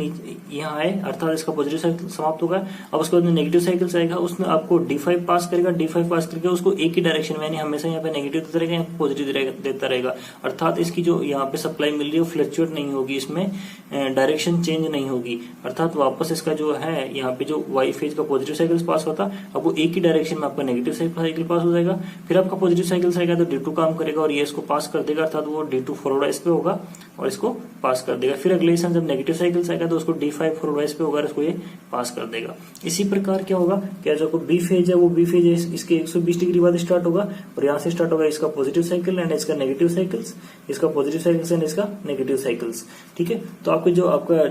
यहाँ आए, अर्थात इसका पॉजिटिव साइकिल समाप्त होगा, अब उसके बाद में नेगेटिव साइकिल्स आएगा, उसमें आपको D5 पास करेगा, D5 पास करके उसको एक ही डायरेक्शन में, यानी हमेशा यहाँ पे नेगेटिव देता रहेगा, यहाँ पॉजिटिव देता रहेगा, अर्थात इसकी जो यहाँ पे सप्लाई मिल रही है वो फ्लक्चुएट नहीं होगी, इसमें डायरेक्शन चेंज नहीं होगी, अर्थात वापस इसका जो है यहाँ पे जो वाई फेज का पॉजिटिव साइकिल्स पास होता, अब वो एक ही डायरेक्शन में आपका नेगेटिव साइकिल पास हो जाएगा। फिर आपका पॉजिटिव साइकिल आएगा तो D2 काम करेगा और ये इसको पास कर देगा, अर्थात वो D2 फॉरवर्ड वाइस पे होगा और इसको पास कर देगा। फिर अगले क्षण जब नेगेटिव साइकिल आएगा तो उसको D5 फॉरवर्ड वाइस पे होगा और इसको ये पास कर देगा। इसी प्रकार क्या होगा, क्या जो बी फेज है वो बी फेज है, इसके 120 डिग्री बाद स्टार्ट होगा, और यहाँ से स्टार्ट होगा इसका पॉजिटिव साइकिल एंड इसका नेगेटिव साइकिल्स, इसका पॉजिटिव साइकिल्स एंड इसका नेगेटिव साइकिल्स, ठीक है। तो आपको जो आपका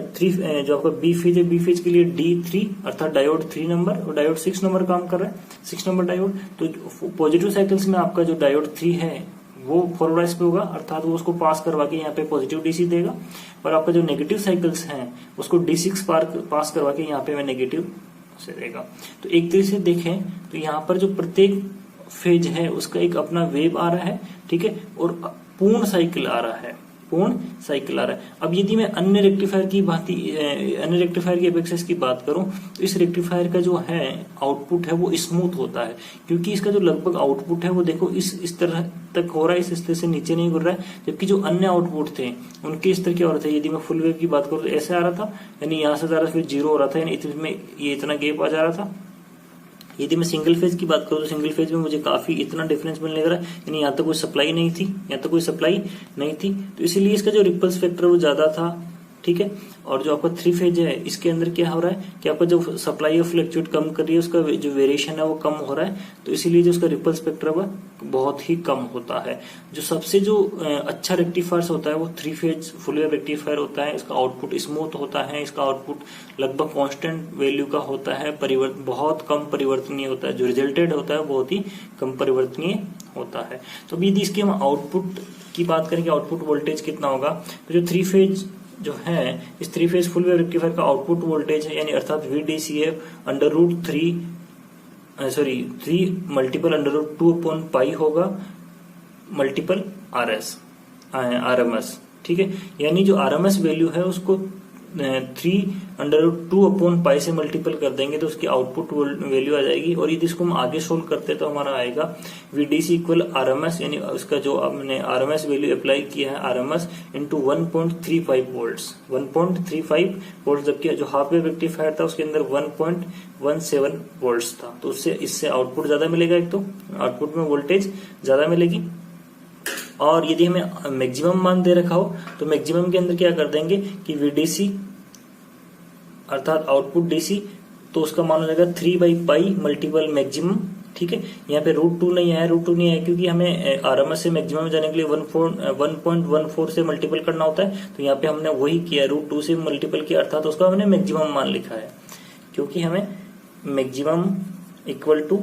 जो आपका बी फेज है, बी फेज के लिए D3 अर्थात डायोड 3 नंबर और डायोड 6 नंबर काम कर रहा है, 6 नंबर डायोड। तो पॉजिटिव साइकिल्स में आपका जो डायोड 3 है वो फॉरवर्ड वाइस पे होगा, अर्थात वो उसको पास करवा के यहाँ पे पॉजिटिव डीसी देगा, और आपका जो नेगेटिव साइकिल्स हैं उसको D6 पास करवा के यहाँ पे मैं नेगेटिव से देगा। तो एक तरह से देखें तो यहाँ पर जो प्रत्येक फेज है उसका एक अपना वेव आ रहा है, ठीक है, और पूर्ण साइकिल आ रहा है, पूर्ण साइकिल आ रहा है। अब यदि मैं अन्य रेक्टिफायर की अपेक्षा इसकी बात करूं तो इस रेक्टिफायर का जो है आउटपुट है वो स्मूथ होता है, क्योंकि इसका जो लगभग आउटपुट है वो देखो इस तरह तक हो रहा है, इस तरह से नीचे नहीं गिर रहा है, जबकि जो अन्य आउटपुट थे उनके इस तरह के हो रहे थे। यदि मैं फुल वेव की बात करूं तो ऐसे आ रहा था, यानी यहाँ से जा रहा था फिर 0 हो रहा था, यानी इसमें ये इतना गैप आ जा रहा था। यदि मैं सिंगल फेज की बात करूं तो सिंगल फेज में मुझे काफी इतना डिफरेंस मिलने लग रहा है, यानी यहाँ तक कोई सप्लाई नहीं थी, तो इसीलिए इसका जो रिपल्स फैक्टर वो ज्यादा था, ठीक है। और जो आपका 3 फेज है इसके अंदर क्या हो रहा है कि आपका जो सप्लाई ऑफ फ्लक्चुएट कम कर रही है उसका जो वेरिएशन है वो कम हो रहा है, तो इसीलिए जो उसका रिपल स्पेक्ट्रम है बहुत ही कम होता है। जो सबसे जो अच्छा रेक्टिफायर होता है वो 3 फेज फुल वेव रेक्टिफायर होता है। इसका आउटपुट स्मूथ होता है, इसका आउटपुट लगभग कांस्टेंट वैल्यू का होता है, बहुत कम परिवर्तनीय होता है, जो रिजल्टेड होता है बहुत ही कम परिवर्तनीय होता है। तो यदि इसकी हम आउटपुट की बात करें कि आउटपुट वोल्टेज कितना होगा, तो जो 3 फेज जो है इस 3 फेज फुल वेव रेक्टिफायर का आउटपुट वोल्टेज है, यानी अर्थात VDCF √3 मल्टीपल √2/पाई होगा मल्टीपल RMS, ठीक है। यानी जो RMS वैल्यू है उसको 3√2/पाई से मल्टीपल कर देंगे तो उसकी आउटपुट वैल्यू आ जाएगी। और यदि इसको हम आगे सोल्व करते हैं तो हमारा आएगा VDC इक्वल RMS, यानी उसका जो हमने RMS वैल्यू अप्लाई किया है RMS इंटू 1.35 वोल्ट्स, 1.35 वोल्ट, जबकि जो हाफ वेव रेक्टिफायर था उसके अंदर 1.17 वोल्ट्स था। तो उससे इससे आउटपुट ज्यादा मिलेगा, एक तो आउटपुट में वोल्टेज ज्यादा मिलेगी। और यदि हमें मैक्सिमम मान दे रखा हो तो मैक्सिमम के अंदर क्या कर देंगे कि VDC अर्थात आउटपुट डीसी, तो उसका मान हो जाएगा 3/पाई मल्टीपल मैक्सिमम। ठीक है, यहाँ पे √2 नहीं है, √2 नहीं है क्योंकि हमें आरएमएस से मैक्सिमम में जाने के लिए 1.14 से मल्टीपल करना होता है। तो यहाँ पे हमने वही किया, √2 से मल्टीपल किया, अर्थात उसका हमने मैक्सिमम मान लिखा है, क्योंकि हमें maximum equal to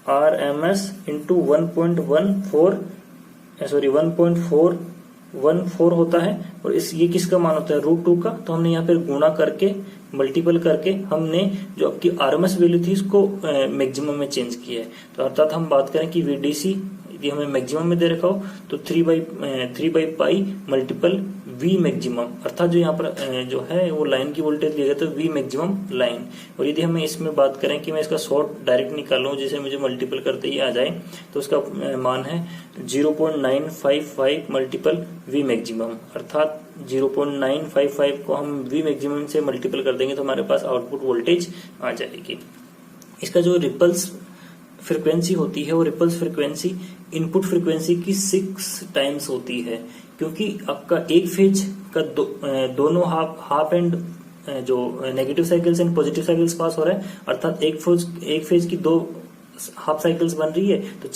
RMS into 1.414 होता है। और ये किसका मान होता है, √2 का। तो हमने यहाँ पे गुणा करके मल्टीपल करके हमने जो आपकी आरएमएस वैल्यू थी इसको मैक्सिमम में चेंज किया है। तो अर्थात हम बात करें कि वीडीसी यदि हमें मैक्सिमम में दे रखा हो तो 3/पाई मल्टीपल वी मैक्सिमम, अर्थात जो यहाँ पर जो है वो लाइन की वोल्टेज दिया गया तो वी मैक्सिमम लाइन। और यदि हमें इसमें बात करें कि मैं इसका शॉर्ट डायरेक्ट निकालूं जिसे मुझे मल्टीपल करते ही आ जाए, तो उसका मान है 0.955 मल्टीपल वी मैक्सिमम, अर्थात 0.955 को हम वी मैक्सिमम से मल्टीपल कर देंगे तो हमारे पास आउटपुट वोल्टेज आ जाएगी। इसका जो रिपल्स फ्रीक्वेंसी होती है वो रिपल्स फ्रीक्वेंसी इनपुट फ्रीक्वेंसी की 6 टाइम्स होती है, क्योंकि आपका एक फेज का दोनों हाफ एंड जो negative cycles and positive cycles pass हो रहा है, अर्थात एक फेज की 2 हाफ साइकिल्स बन रही है तो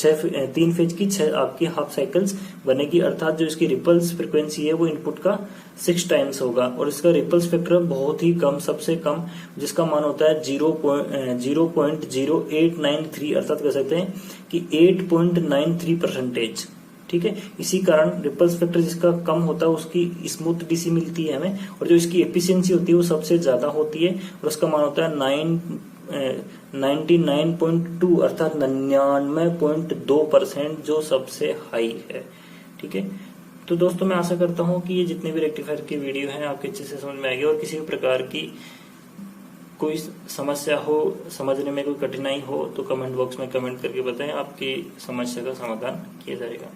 3 फेज की 6 आपकी हाफ साइकिल्स बनेगी, अर्थात जो इसकी रिपल्स फ्रीक्वेंसी है वो इनपुट का 6 टाइम्स होगा। और इसका रिपल्स फैक्टर बहुत ही कम, सबसे कम, जिसका मान होता है 0.0893, अर्थात कह सकते हैं कि 8.93%। ठीक है, इसी कारण रिपल्स फैक्टर जिसका कम होता है उसकी स्मूथ डीसी मिलती है हमें, और जो इसकी एफिशिएंसी होती है वो सबसे ज्यादा होती है और उसका मान होता है 99.2, अर्थात 99.2%, जो सबसे हाई है। ठीक है, तो दोस्तों मैं आशा करता हूं कि ये जितने भी रेक्टिफायर की वीडियो हैं आपके अच्छे से समझ में आएगी, और किसी भी प्रकार की कोई समस्या हो, समझने में कोई कठिनाई हो तो कमेंट बॉक्स में कमेंट करके बताएं, आपकी समस्या का समाधान किया जाएगा।